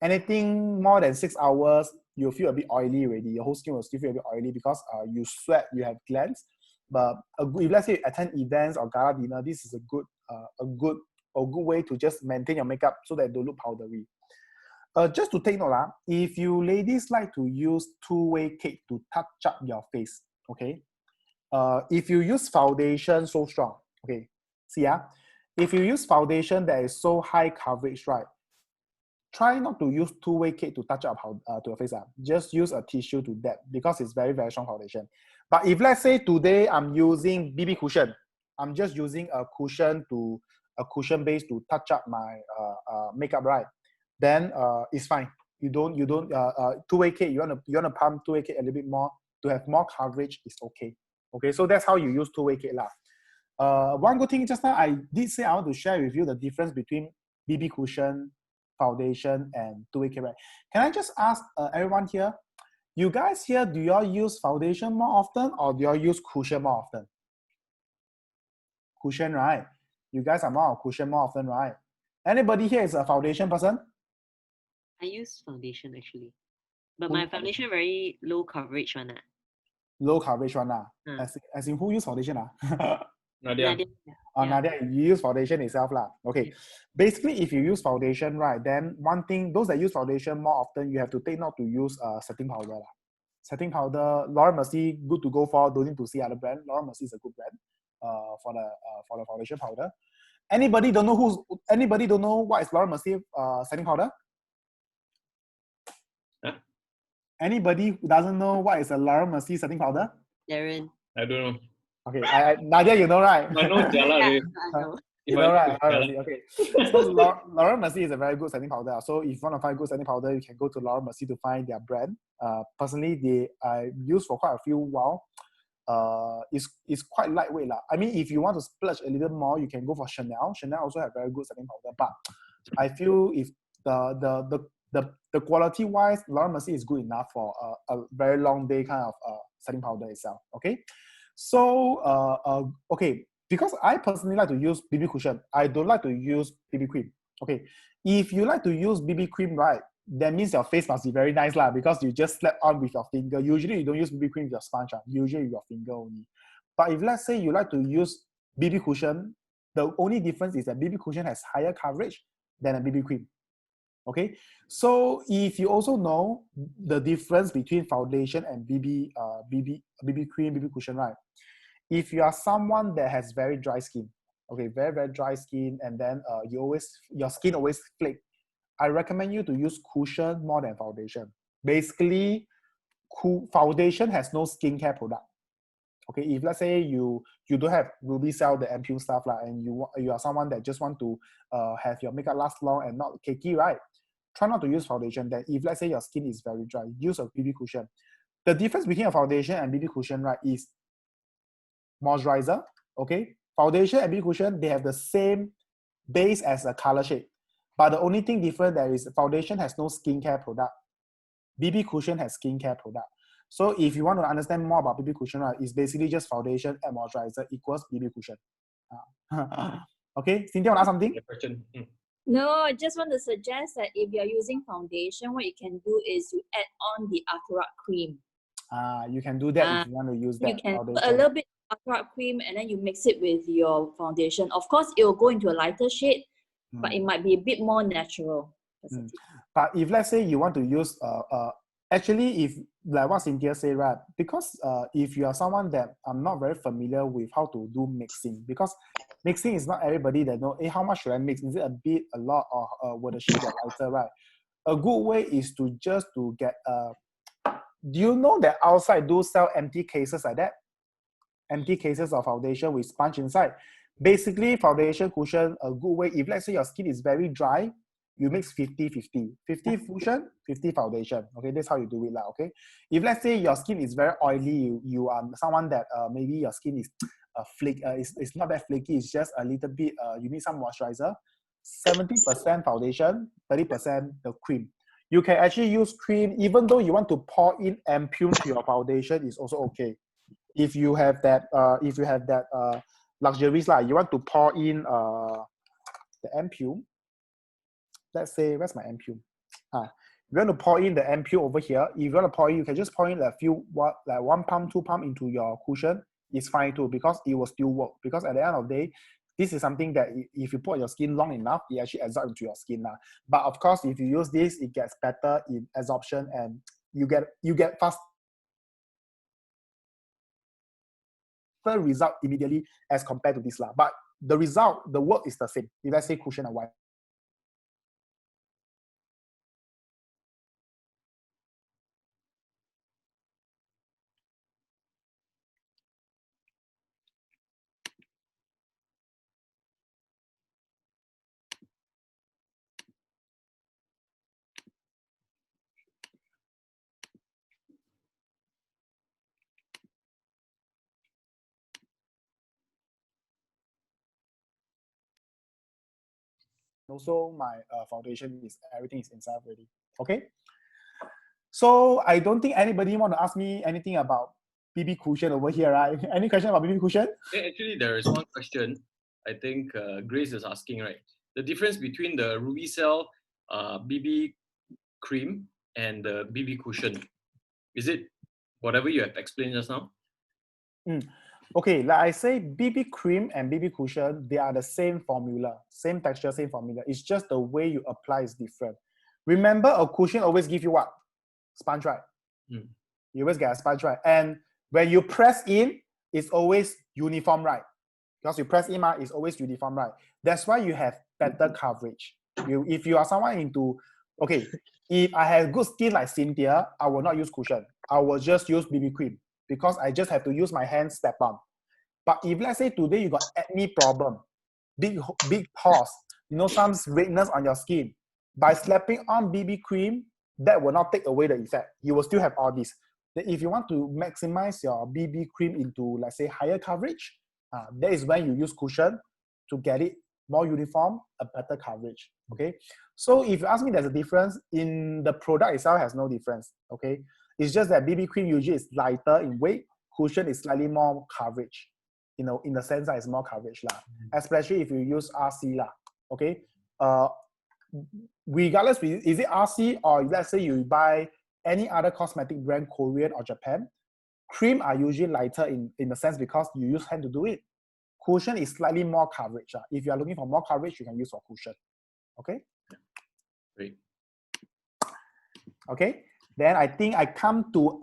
Anything more than 6 hours, you'll feel a bit oily already. Your whole skin will still feel a bit oily because you sweat, you have glands. But if let's say you attend events or gala dinner, this is a good way to just maintain your makeup so that it don't look powdery. Just to take note, if you ladies like to use two-way cake to touch up your face, okay? If you use foundation so strong, okay? See, if you use foundation that is so high coverage, right? Try not to use two-way cake to touch up to your face. Just use a tissue to that because it's very, very strong foundation. But if let's say today I'm using BB cushion, I'm just using a cushion base to touch up my makeup, right? Then it's fine. You don't two-way cake. You wanna pump two-way cake a little bit more to have more coverage. It's okay. Okay, so that's how you use two-way cake lah. One good thing just now I did say I want to share with you the difference between BB cushion, foundation, and two-way cake, right? Can I just ask everyone here? You guys here, do y'all use foundation more often or do y'all use cushion more often? Cushion, right? You guys are more of cushion more often, right? Anybody here is a foundation person? I use foundation actually. But my foundation very low coverage one. Low coverage one. As in who use foundation? Nadia. Nadia, you use foundation itself lah. Okay. Basically, if you use foundation, right, then one thing, those that use foundation more often, you have to take note to use setting powder lah. Setting powder, Laura Mercier, good to go for. Don't need to see other brand. Laura Mercier is a good brand for the foundation powder. Anybody don't know what is Laura Mercier setting powder? Huh? Anybody who doesn't know what is a Laura Mercier setting powder? Darren. I don't know. Okay, Nadia, you know, right? I know Jala. I know. You know, right? Okay. So Laura Mercier is a very good setting powder. So if you want to find good setting powder, you can go to Laura Mercier to find their brand. Personally, I used for quite a few while. is quite lightweight lah. I mean, if you want to splurge a little more, you can go for Chanel. Chanel also have very good setting powder, but I feel if the quality wise, Laura Mercier is good enough for a very long day kind of setting powder itself. Okay, so okay, because I personally like to use BB cushion, I don't like to use BB cream. Okay, if you like to use BB cream, right, that means your face must be very nice lah, because you just slap on with your finger. Usually you don't use BB cream with your sponge, usually with your finger only. But if let's say you like to use BB cushion, the only difference is that BB cushion has higher coverage than a BB cream. Okay, so if you also know the difference between foundation and BB cream, BB cushion, right? If you are someone that has very dry skin, okay, very, very dry skin, and then your skin always flake, I recommend you to use cushion more than foundation. Basically, foundation has no skincare product. Okay, if let's say you don't have Ruby Cell, the ampoule stuff, and you are someone that just want to have your makeup last long and not cakey, right? Try not to use foundation. Then if let's say your skin is very dry, use a BB cushion. The difference between a foundation and BB cushion, right, is moisturizer. Okay, foundation and BB cushion, they have the same base as a color shade, but the only thing different there is foundation has no skincare product. BB cushion has skincare product. So if you want to understand more about BB cushion, right, it's basically just foundation and moisturizer equals BB cushion. Okay, Cynthia, want to ask something? Question. No, I just want to suggest that if you're using foundation, what you can do is you add on the Acrylic cream. You can do that if you want to use that. You can foundation. put a little bit of Acrylic cream and then you mix it with your foundation. Of course, it will go into a lighter shade, but it might be a bit more natural. But if let's say you want to use actually, if like what Cynthia said, right, because if you are someone that I'm not very familiar with how to do mixing, because mixing is not everybody that know, how much should I mix? Is it a bit, a lot, or will the shade get lighter, right? A good way is to just to get, do you know that outside do sell empty cases like that? Empty cases of foundation with sponge inside. Basically, foundation cushion, a good way, if let's say your skin is very dry, you mix 50-50. 50 cushion, 50 foundation. Okay, that's how you do it lah. Okay, if let's say your skin is very oily, you are someone that maybe your skin is it's not that flaky, it's just a little bit, you need some moisturizer, 70% foundation, 30% the cream. You can actually use cream, even though you want to pour in ampoule to your foundation, is also okay. If you have that, luxuries lah, you want to pour in the ampoule. Let's say, where's my ampoule? You want to pour in the ampoule over here. If you want to pour in, you can just pour in a few, like 1 pump, 2 pump into your cushion. It's fine too, because it will still work. Because at the end of the day, this is something that if you put on your skin long enough, it actually absorbs into your skin. But of course, if you use this, it gets better in absorption and you get faster result immediately as compared to this. But the result, the work is the same. If let's say cushion and white. Also, my foundation is everything is inside already. Okay. So I don't think anybody want to ask me anything about BB cushion over here, right? Any question about BB cushion? Yeah, actually, there is one question. I think Grace is asking, right? The difference between the Ruby Cell BB cream and the BB cushion. Is it whatever you have explained just now? Okay, like I say, BB cream and BB cushion, they are the same formula, same texture, same formula. It's just the way you apply is different. Remember, a cushion always give you what? Sponge, right? You always get a sponge, right? And when you press in, it's always uniform, right? Because you press in, it's always uniform, right? That's why you have better coverage. If you are someone into, okay, if I have good skin like Cynthia, I will not use cushion. I will just use BB cream because I just have to use my hand step on. But if let's say today you got acne problem, big pores, some redness on your skin, by slapping on BB cream, that will not take away the effect. You will still have all this. Then if you want to maximize your BB cream into, let's say, higher coverage, that is when you use cushion to get it more uniform, a better coverage. Okay. So if you ask me, there's a difference in the product itself, has no difference. Okay. It's just that BB cream usually is lighter in weight. Cushion is slightly more coverage. You know, in the sense that it's more coverage lah. Especially if you use RC lah. Okay. Regardless, is it RC or let's say you buy any other cosmetic brand, Korean or Japan, cream are usually lighter in the sense because you use hand to do it. Cushion is slightly more coverage. If you are looking for more coverage, you can use for cushion. Okay? Great. Okay. Then I think I come to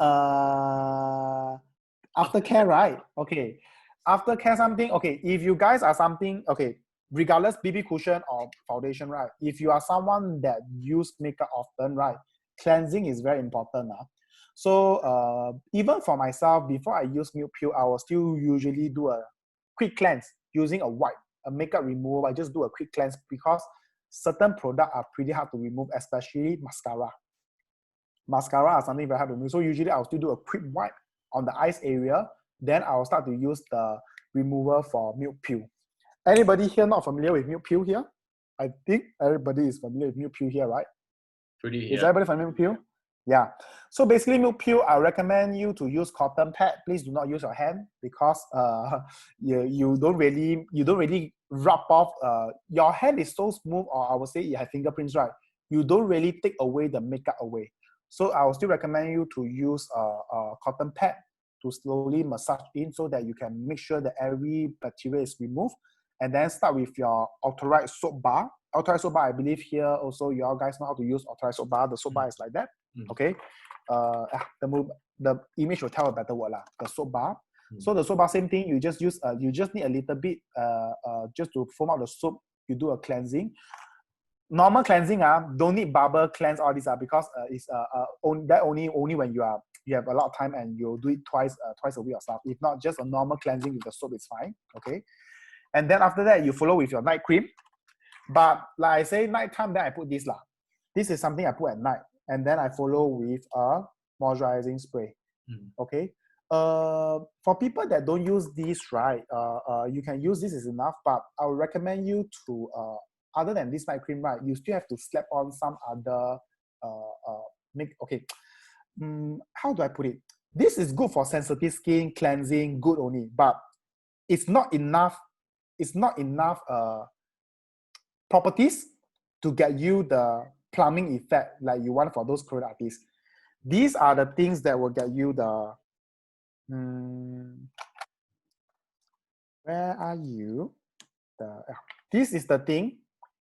aftercare, right? Okay. Aftercare something. Okay. If you guys are something, okay, regardless BB cushion or foundation, right? If you are someone that use makeup often, right? Cleansing is very important. So even for myself, before I use Milk Peel, I will still usually do a quick cleanse using a wipe, a makeup remover. I just do a quick cleanse because certain products are pretty hard to remove, especially mascara. Mascara are something very hard to remove. So usually I'll still do a quick wipe on the eyes area. Then I'll start to use the remover for Milk Peel. Anybody here not familiar with Milk Peel here? I think everybody is familiar with Milk Peel here, right? Is everybody familiar with Milk Peel? Yeah. So basically, Milk Peel, I recommend you to use cotton pad. Please do not use your hand because you don't really rub off. Your hand is so smooth, or I would say you have fingerprints, right? You don't really take away the makeup away. So I will still recommend you to use a cotton pad to slowly massage in so that you can make sure that every bacteria is removed. And then start with your authorized soap bar. Authorized soap bar, I believe here also you all guys know how to use authorized soap bar. The soap bar is like that. Okay. The image will tell a better word lah. The soap bar. So the soap bar, same thing. You just use you just need a little bit just to foam out the soap. You do a cleansing. Normal cleansing don't need bubble cleanse all these because it's only when you have a lot of time and you do it twice a week or stuff. If not, just a normal cleansing with the soap is fine. Okay. And then after that, you follow with your night cream. But like I say, night time, then I put this lah. This is something I put at night. And then I follow with a moisturizing spray. Okay. For people that don't use this, right, you can use this is enough. But I would recommend you to, other than this night cream, right, you still have to slap on some other, how do I put it? This is good for sensitive skin, cleansing, good only. But it's not enough. It's not enough properties to get you the plumbing effect like you want for those Korean artists. These are the things that will get you the where are you? This is the thing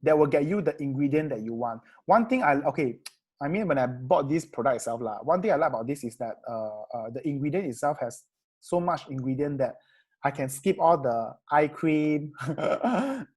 that will get you the ingredient that you want. One thing when I bought this product itself, one thing I like about this is that the ingredient itself has so much ingredient that I can skip all the eye cream,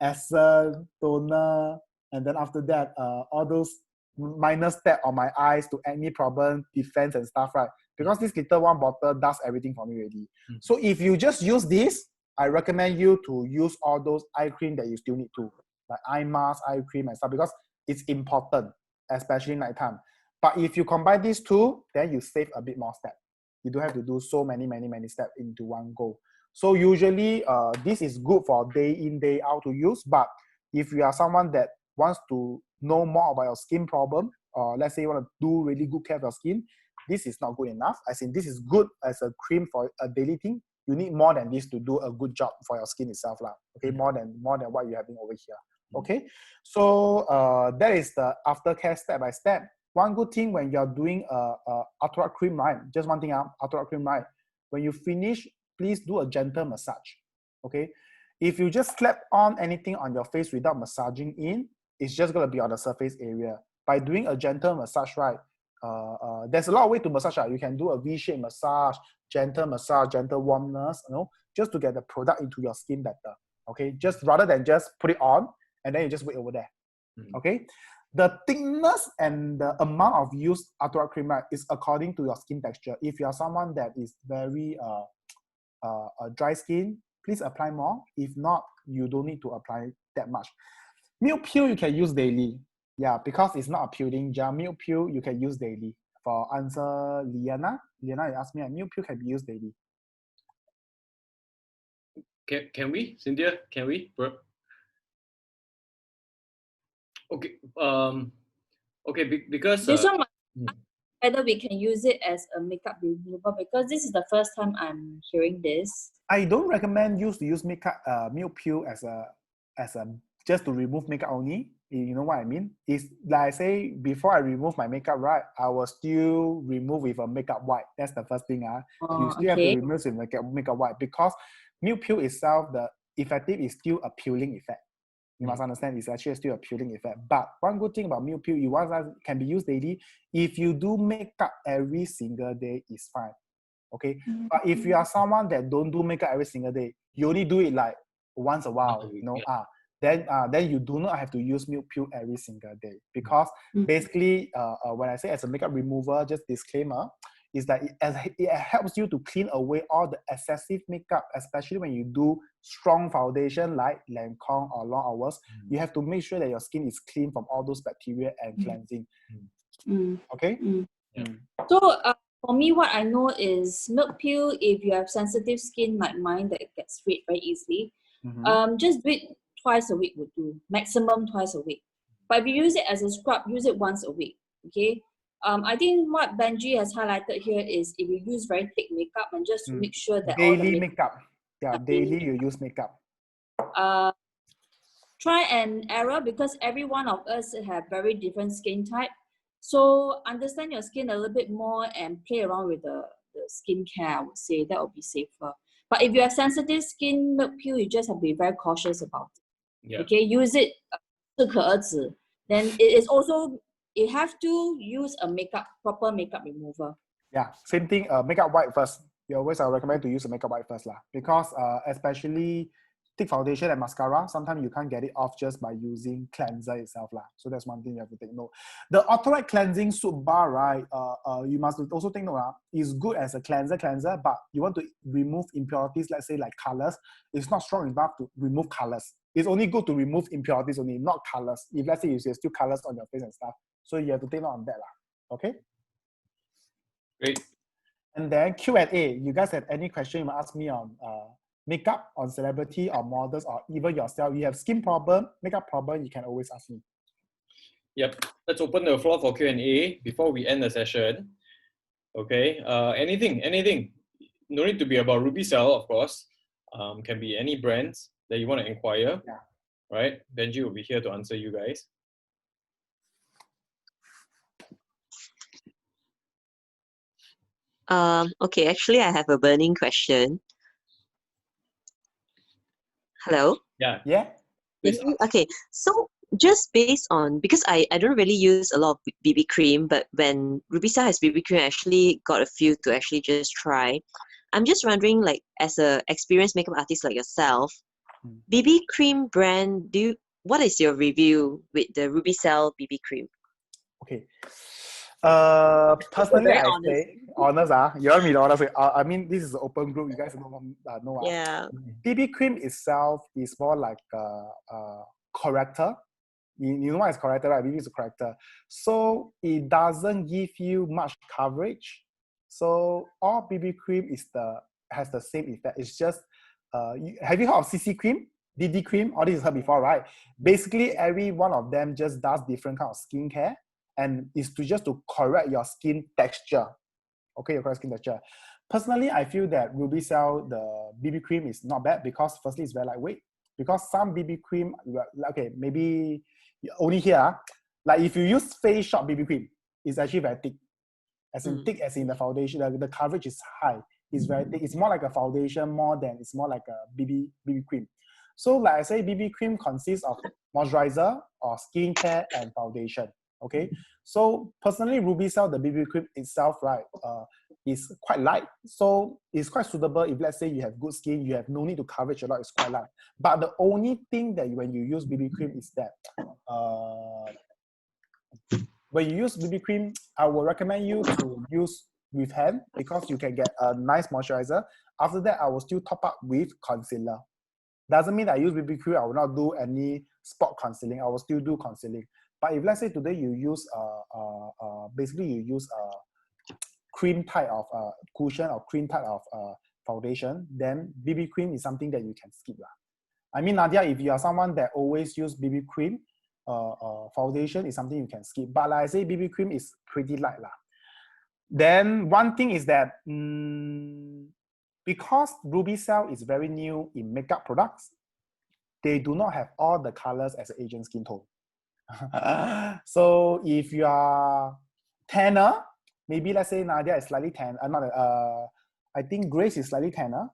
essence, toner, and then after that, all those minor step on my eyes to acne problem, defense and stuff, right? Because this little one bottle does everything for me already. So if you just use this, I recommend you to use all those eye cream that you still need to, like eye mask, eye cream and stuff, because it's important, especially nighttime. But if you combine these two, then you save a bit more steps. You don't have to do so many steps into one go. So usually, this is good for day in, day out to use. But if you are someone that wants to know more about your skin problem, or let's say you want to do really good care of your skin, this is not good enough. I think this is good as a cream for a daily thing. You need more than this to do a good job for your skin itself, lah. Okay, more than what you're having over here. Okay, so that is the aftercare step by step. One good thing when you're doing ultra cream, right? Just one thing, ultra cream, right? When you finish, please do a gentle massage. Okay, if you just slap on anything on your face without massaging in, it's just gonna be on the surface area. By doing a gentle massage, right? There's a lot of ways to massage. You can do a V-shaped massage, gentle warmness, just to get the product into your skin better. Okay, just rather than just put it on and then you just wait over there. Okay, the thickness and the amount of used ultra cream, right, is according to your skin texture. If you are someone that is very dry skin, please apply more. If not, you don't need to apply that much. Milk Peel you can use daily. Yeah, because it's not a peeling gel. Milk Peel you can use daily. for answer, Liana you asked me, milk peel can be used daily. Can we, Cynthia? Can we? Okay. Okay. Because This one, whether we can use it as a makeup remover, because this is the first time I'm hearing this. I don't recommend you to use milk peel as a just to remove makeup only. You know what I mean? It's like I say, before I remove my makeup, right, I will still remove with a makeup wipe. That's the first thing. You still have to remove with makeup wipe, because milk peel itself, the effective is still a peeling effect. You must understand it's actually still a peeling effect. But one good thing about milk peel, can be used daily. If you do makeup every single day, it's fine. Okay, but if you are someone that don't do makeup every single day, you only do it like once a while, then you do not have to use milk peel every single day, because basically when I say as a makeup remover, just disclaimer, is that it helps you to clean away all the excessive makeup, especially when you do strong foundation like Lancome or long hours. You have to make sure that your skin is clean from all those bacteria and cleansing. Okay. So for me, what I know is milk peel, if you have sensitive skin like mine that gets red very easily, just do it twice a week would do, maximum twice a week. But if you use it as a scrub, use it once a week. Okay. I think what Benji has highlighted here is if you use very thick makeup, and just to make sure that daily all the makeup, daily you use makeup. Try and error, because every one of us have very different skin type. So understand your skin a little bit more and play around with the skincare. I would say that would be safer. But if you have sensitive skin, milk peel, you just have to be very cautious about it. Yeah. Okay, use it 适可而止. Then it is also, you have to use a proper makeup remover. Yeah, same thing. Makeup wipe first. You always recommend to use a makeup wipe first, because especially thick foundation and mascara, sometimes you can't get it off just by using cleanser itself, So that's one thing you have to take note. The Autorite cleansing soap bar, right? You must also take note. Is good as a cleanser, but you want to remove impurities, let's say like colors. It's not strong enough to remove colors. It's only good to remove impurities only, not colors. If let's say you see still colors on your face and stuff, so you have to take note on that, Okay. Great. And then Q&A. You guys have any question you want to ask me on makeup, on celebrity or models, or even yourself? You have skin problem, makeup problem, you can always ask me. Yep. Let's open the floor for Q&A before we end the session. Okay. Anything. No need to be about RubyCell, of course. Can be any brands that you want to inquire. Yeah. Right. Benji will be here to answer you guys. Okay, actually, I have a burning question. Hello? Yeah. Please. Okay, so just based on, because I don't really use a lot of BB cream, but when RubyCell has BB cream, I actually got a few to actually just try. I'm just wondering, like, as an experienced makeup artist like yourself, BB cream brand, what is your review with the RubyCell BB cream? Okay. Personally, I say honest. You want me to honest? I mean, this is an open group. You guys know. Yeah. BB cream itself is more like a corrector. You know what is corrector, right? BB is a corrector, so it doesn't give you much coverage. So all BB cream has the same effect. It's just have you heard of CC cream, DD cream? All this is heard before, right? Basically, every one of them just does different kind of skincare, and is to correct your skin texture. Okay, your correct skin texture. Personally, I feel that RubyCell, the BB cream, is not bad, because firstly, it's very lightweight. Because some BB cream, okay, maybe only here, like if you use Face Shop BB cream, it's actually very thick. Thick as in the foundation, the coverage is high. It's very thick. It's more like a foundation more than it's more like a BB cream. So like I say, BB cream consists of moisturizer or skincare and foundation. Okay, so personally, RubyCell, the BB cream itself, right, is quite light. So it's quite suitable if, let's say, you have good skin, you have no need to coverage a lot, it's quite light. But the only thing that when you use BB cream is that when you use BB cream, I will recommend you to use with hand, because you can get a nice moisturizer. After that, I will still top up with concealer. Doesn't mean that I use BB cream, I will not do any spot concealing. I will still do concealing. But if let's say today you use basically you use cream type of cushion or cream type of foundation, then BB cream is something that you can skip. I mean, Nadia, if you are someone that always use BB cream, foundation is something you can skip. But like I say, BB cream is pretty light. Then one thing is that because Ruby Cell is very new in makeup products, they do not have all the colors as an Asian skin tone. So if you are tanner, maybe let's say Nadia is slightly tan. I think Grace is slightly tanner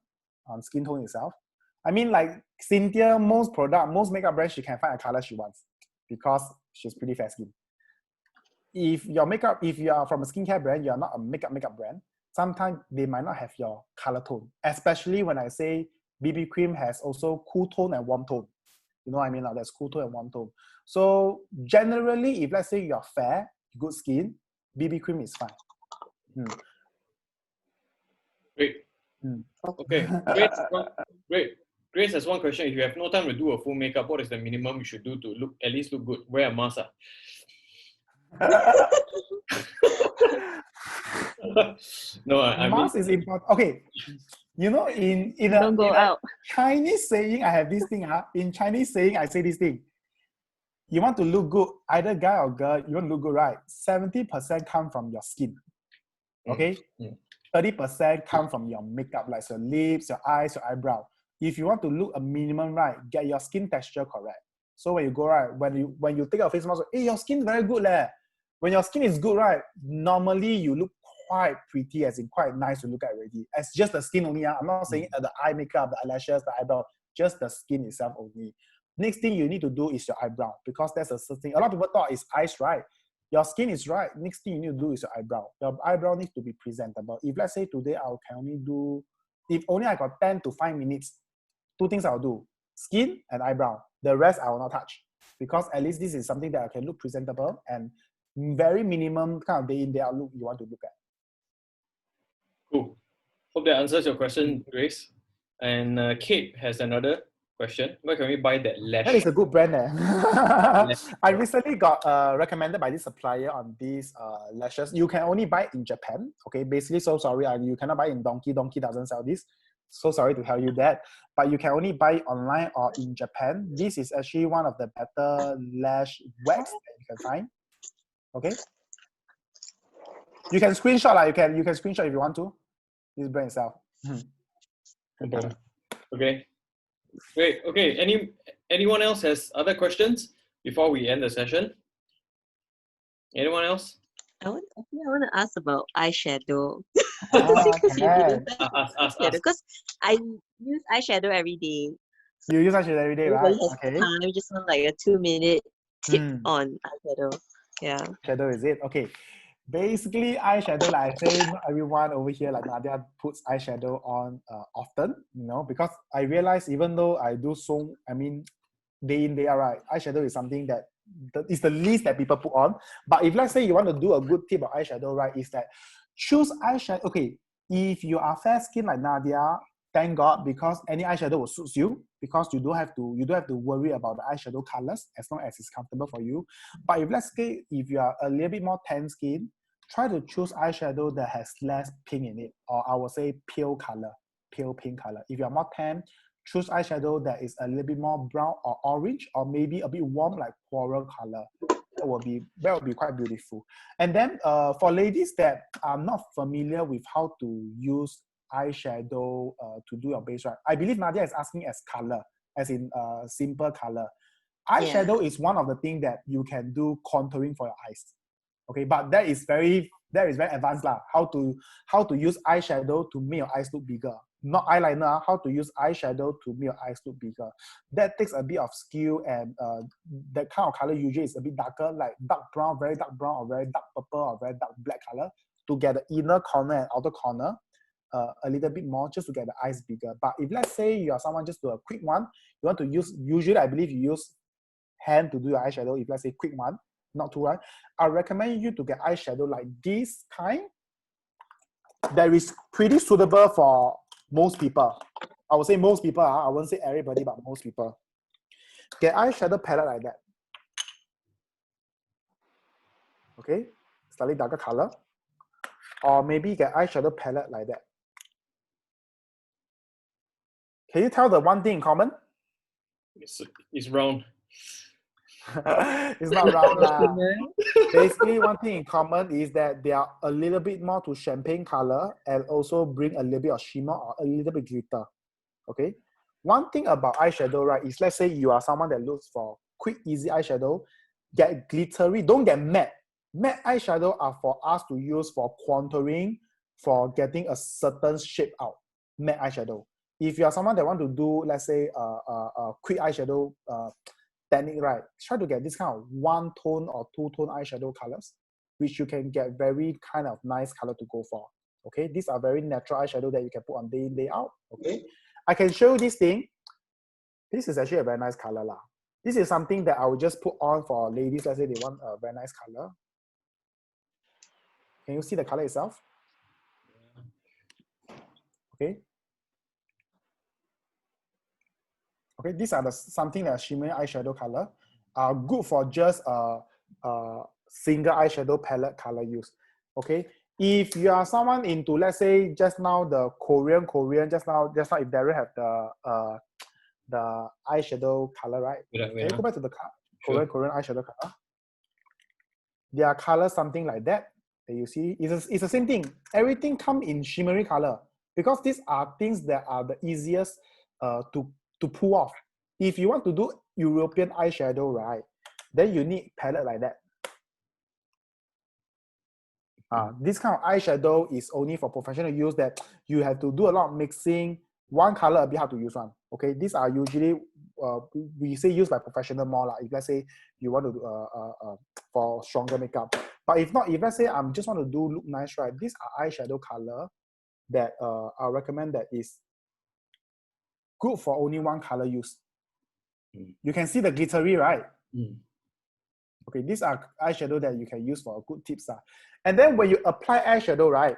on skin tone itself. I mean, like Cynthia, most makeup brands, she can find a color she wants because she's pretty fair skin. If you are from a skincare brand, you are not a makeup brand, sometimes they might not have your color tone, especially when I say BB cream has also cool tone and warm tone. You know what I mean? There's cool tone and warm tone. So generally, if let's say you're fair, good skin, BB cream is fine. Great. Okay. Great. Grace has one question. If you have no time to do a full makeup, what is the minimum you should do to at least look good? Wear a mask. No, I mask mean, is important. Okay, you know, in Don't go out. Chinese saying, I have this thing. In Chinese saying, I say this thing. You want to look good, either guy or girl, you want to look good, right? 70% come from your skin. Okay? 30% come from your makeup, like your lips, your eyes, your eyebrow. If you want to look a minimum, right, get your skin texture correct. So when you go, right, when you take a face mask, hey, your skin very good leh. When your skin is good, right, normally you look quite pretty, as in quite nice to look at already. As just the skin only. I'm not saying the eye makeup, the eyelashes, the eyebrow, just the skin itself only. Next thing you need to do is your eyebrow, because that's a certain. A lot of people thought it's eyes, right? Your skin is right. Next thing you need to do is your eyebrow. Your eyebrow needs to be presentable. If let's say today I can only do, if only I got 10 to 5 minutes, 2 things I'll do: skin and eyebrow. The rest I will not touch, because at least this is something that I can look presentable and very minimum kind of day in day out look you want to look at. Cool. Hope that answers your question, Grace. And Kate has another question. Where can we buy that lash? That is a good brand. I recently got recommended by this supplier on these lashes. You can only buy it in Japan. Okay, basically, so sorry, you cannot buy in Donkey. Donkey doesn't sell this. So sorry to tell you that. But you can only buy it online or in Japan. This is actually one of the better lash wax that you can find. Okay. You can screenshot. You can screenshot if you want to. This brand itself. Okay. Great. Okay. Anyone else has other questions before we end the session? Anyone else? I want to ask about eyeshadow. Ask. Because I use eyeshadow every day. You use eyeshadow every day, right? Okay. I just want like a 2-minute tip on eyeshadow. Yeah. Eyeshadow is it? Okay. Basically, eyeshadow, like I say, not everyone over here, like Nadia, puts eyeshadow on often, you know, because I realize even though I do day in, day out, right, eyeshadow is something that is the least that people put on. But if let's say you want to do a good tip of eyeshadow, right, is that choose eyeshadow. Okay, if you are fair skin like Nadia, thank God, because any eyeshadow will suit you, because you don't have to worry about the eyeshadow colors as long as it's comfortable for you. But if you are a little bit more tan skin, try to choose eyeshadow that has less pink in it, or I would say pale pink color. If you are more tan, choose eyeshadow that is a little bit more brown or orange, or maybe a bit warm like coral color. That will be quite beautiful. And then for ladies that are not familiar with how to use eyeshadow to do your base, right? I believe Nadia is asking as color, as in simple color. Eyeshadow is one of the things that you can do contouring for your eyes. Okay, but that is very advanced lah. How to use eyeshadow to make your eyes look bigger. Not eyeliner, how to use eyeshadow to make your eyes look bigger. That takes a bit of skill, and that kind of color usually is a bit darker, like dark brown, very dark brown, or very dark purple, or very dark black color, to get the inner corner and outer corner a little bit more, just to get the eyes bigger. But if let's say you are someone just do a quick one, you want to use, usually I believe you use hand to do your eyeshadow. If let's say quick one, not too right, I recommend you to get eyeshadow like this kind that is pretty suitable for most people. I would say most people. I won't say everybody, but most people. Get eyeshadow palette like that. Okay, slightly darker color. or maybe get eyeshadow palette like that. Can you tell the one thing in common? It's round. It's not round lah. Basically, one thing in common is that they are a little bit more to champagne color and also bring a little bit of shimmer or a little bit glitter. Okay. One thing about eyeshadow, right, is let's say you are someone that looks for quick, easy eyeshadow, get glittery, don't get matte. Matte eyeshadow are for us to use for contouring, for getting a certain shape out. Matte eyeshadow. If you are someone that want to do, let's say, quick eyeshadow technique, right, try to get this kind of one tone or two tone eyeshadow colors, which you can get very kind of nice color to go for. Okay, these are very natural eyeshadow that you can put on day in, day out. Okay, I can show you this thing. This is actually a very nice color lah. This is something that I will just put on for ladies. Let's say they want a very nice color. Can you see the color itself? Okay. Okay, these are something that shimmery eyeshadow color are good for just a single eyeshadow palette color use. Okay, if you are someone into, let's say, just now the Korean, just now if Darren have the eyeshadow color, right? Can you go back to the Korean eyeshadow color? Their color something like that. You see, it's the same thing. Everything come in shimmery color because these are things that are the easiest to pull off. If you want to do European eyeshadow, right, then you need palette like that. This kind of eyeshadow is only for professional use that you have to do a lot of mixing. One color a bit hard to use one. Okay, these are usually we say used by professional more like if let's say you want to do for stronger makeup. But if not, if let's say I'm just want to do look nice, right, these are eyeshadow color that I recommend that is good for only one color use. You can see the glittery, right? Okay, these are eyeshadow that you can use for good tips. And then when you apply eyeshadow, right,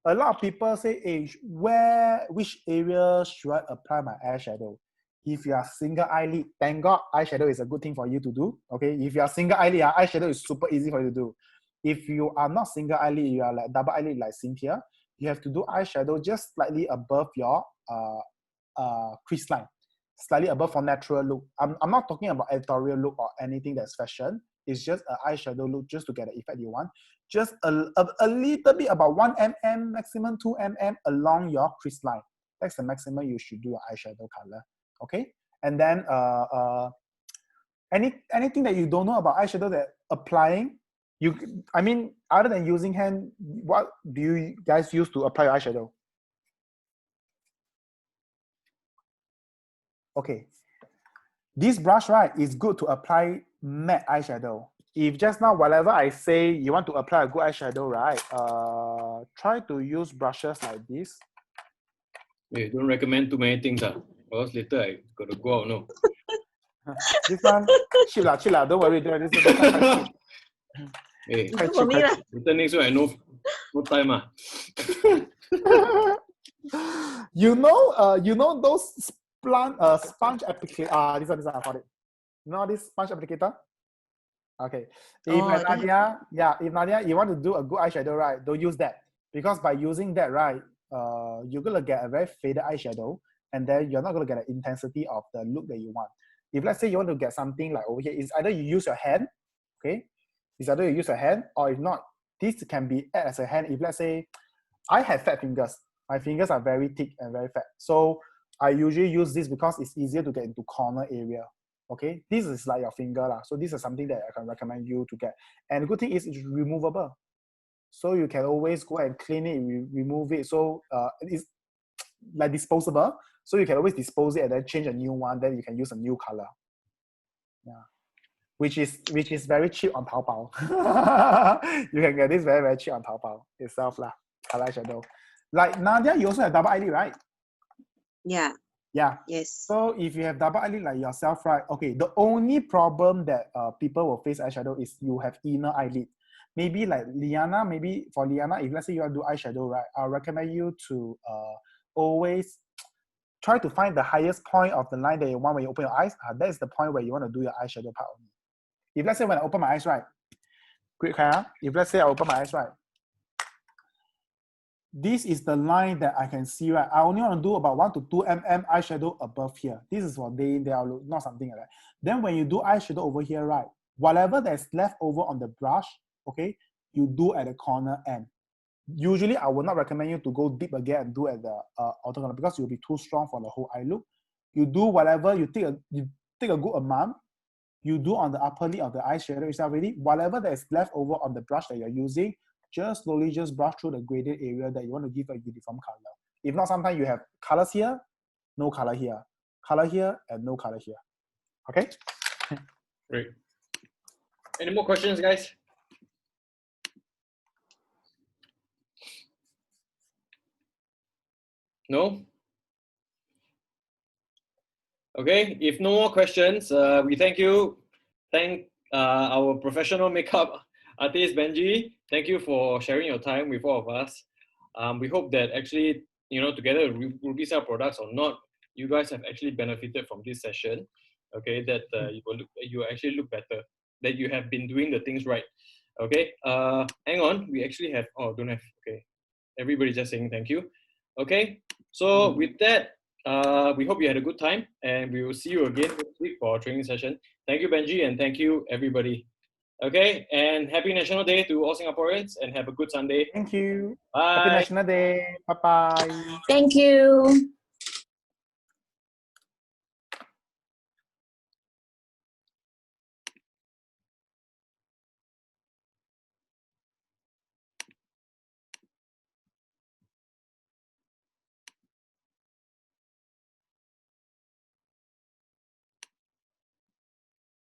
a lot of people say, hey, which area should I apply my eyeshadow? If you are single eyelid, thank God eyeshadow is a good thing for you to do. Okay, if you are single eyelid, eyeshadow is super easy for you to do. If you are not single eyelid, you are like double eyelid like Cynthia, you have to do eyeshadow just slightly above your crease line, slightly above for natural look. I'm not talking about editorial look or anything that's fashion. It's just an eyeshadow look just to get the effect you want. Just a little bit, about 1 mm, maximum 2 mm along your crease line. That's the maximum you should do your eyeshadow color. Okay, and then anything that you don't know about eyeshadow that applying, I mean, other than using hand, what do you guys use to apply your eyeshadow? Okay, this brush, right, is good to apply matte eyeshadow. If just now, whatever I say, you want to apply a good eyeshadow, right, try to use brushes like this. Hey, don't recommend too many things, because later I gotta go out, no. This one, chill lah, don't worry, this is quite cheap. Hey, For me, later next week I no time. You know those sponge applicator. This one I got it. You know this sponge applicator? Okay. If Nadia, you want to do a good eyeshadow, right? Don't use that, because by using that, right, you're gonna get a very faded eyeshadow, and then you're not gonna get the intensity of the look that you want. If let's say you want to get something like over here, it's either you use your hand, okay? It's either you use your hand, or if not, this can be add as a hand. If let's say I have fat fingers, my fingers are very thick and very fat, so I usually use this because it's easier to get into corner area. Okay, this is like your finger lah. So this is something that I can recommend you to get. And the good thing is it's removable, so you can always go and clean it, remove it. So it's like disposable, so you can always dispose it and then change a new one. Then you can use a new color. Yeah, which is very cheap on Taobao. You can get this very, very cheap on Taobao itself lah. Color eyeshadow. Like Nadia, you also have double eyelid, right? Yeah. Yeah. Yes. So if you have double eyelid like yourself, right? Okay, the only problem that people will face eyeshadow is you have inner eyelid. Maybe like Liana, if let's say you want to do eyeshadow, right? I'll recommend you to always try to find the highest point of the line that you want when you open your eyes. That is the point where you want to do your eyeshadow part only. If let's say when I open my eyes, right? Quick, if let's say I open my eyes, right? this is the line that I can see, right? I only want to do about 1 to 2 mm eyeshadow above here. This is for day in, day out look, not something like that. Then when you do eyeshadow over here, right? Whatever that's left over on the brush, okay, you do at the corner end. Usually, I would not recommend you to go deep again and do at the outer corner because you'll be too strong for the whole eye look. You do whatever, you take a good amount, you do on the upper lid of the eyeshadow itself already. Whatever that is left over on the brush that you're using, just slowly just brush through the graded area that you want to give a uniform color. If not, sometimes you have colors here, no color here, and no color here. Okay? Great. Any more questions, guys? No? Okay, if no more questions, we thank you. Thank our professional makeup artist, Benji. Thank you for sharing your time with all of us. We hope that actually, together with Ruby Cell products or not, you guys have actually benefited from this session. Okay, that you actually look better, that you have been doing the things right. Okay, hang on, we actually have, don't have, okay. Everybody just saying thank you. Okay, so with that, we hope you had a good time, and we will see you again next week for our training session. Thank you, Benji, and thank you, everybody. Okay, and happy National Day to all Singaporeans, and have a good Sunday. Thank you. Bye. Happy National Day. Bye-bye. Thank you.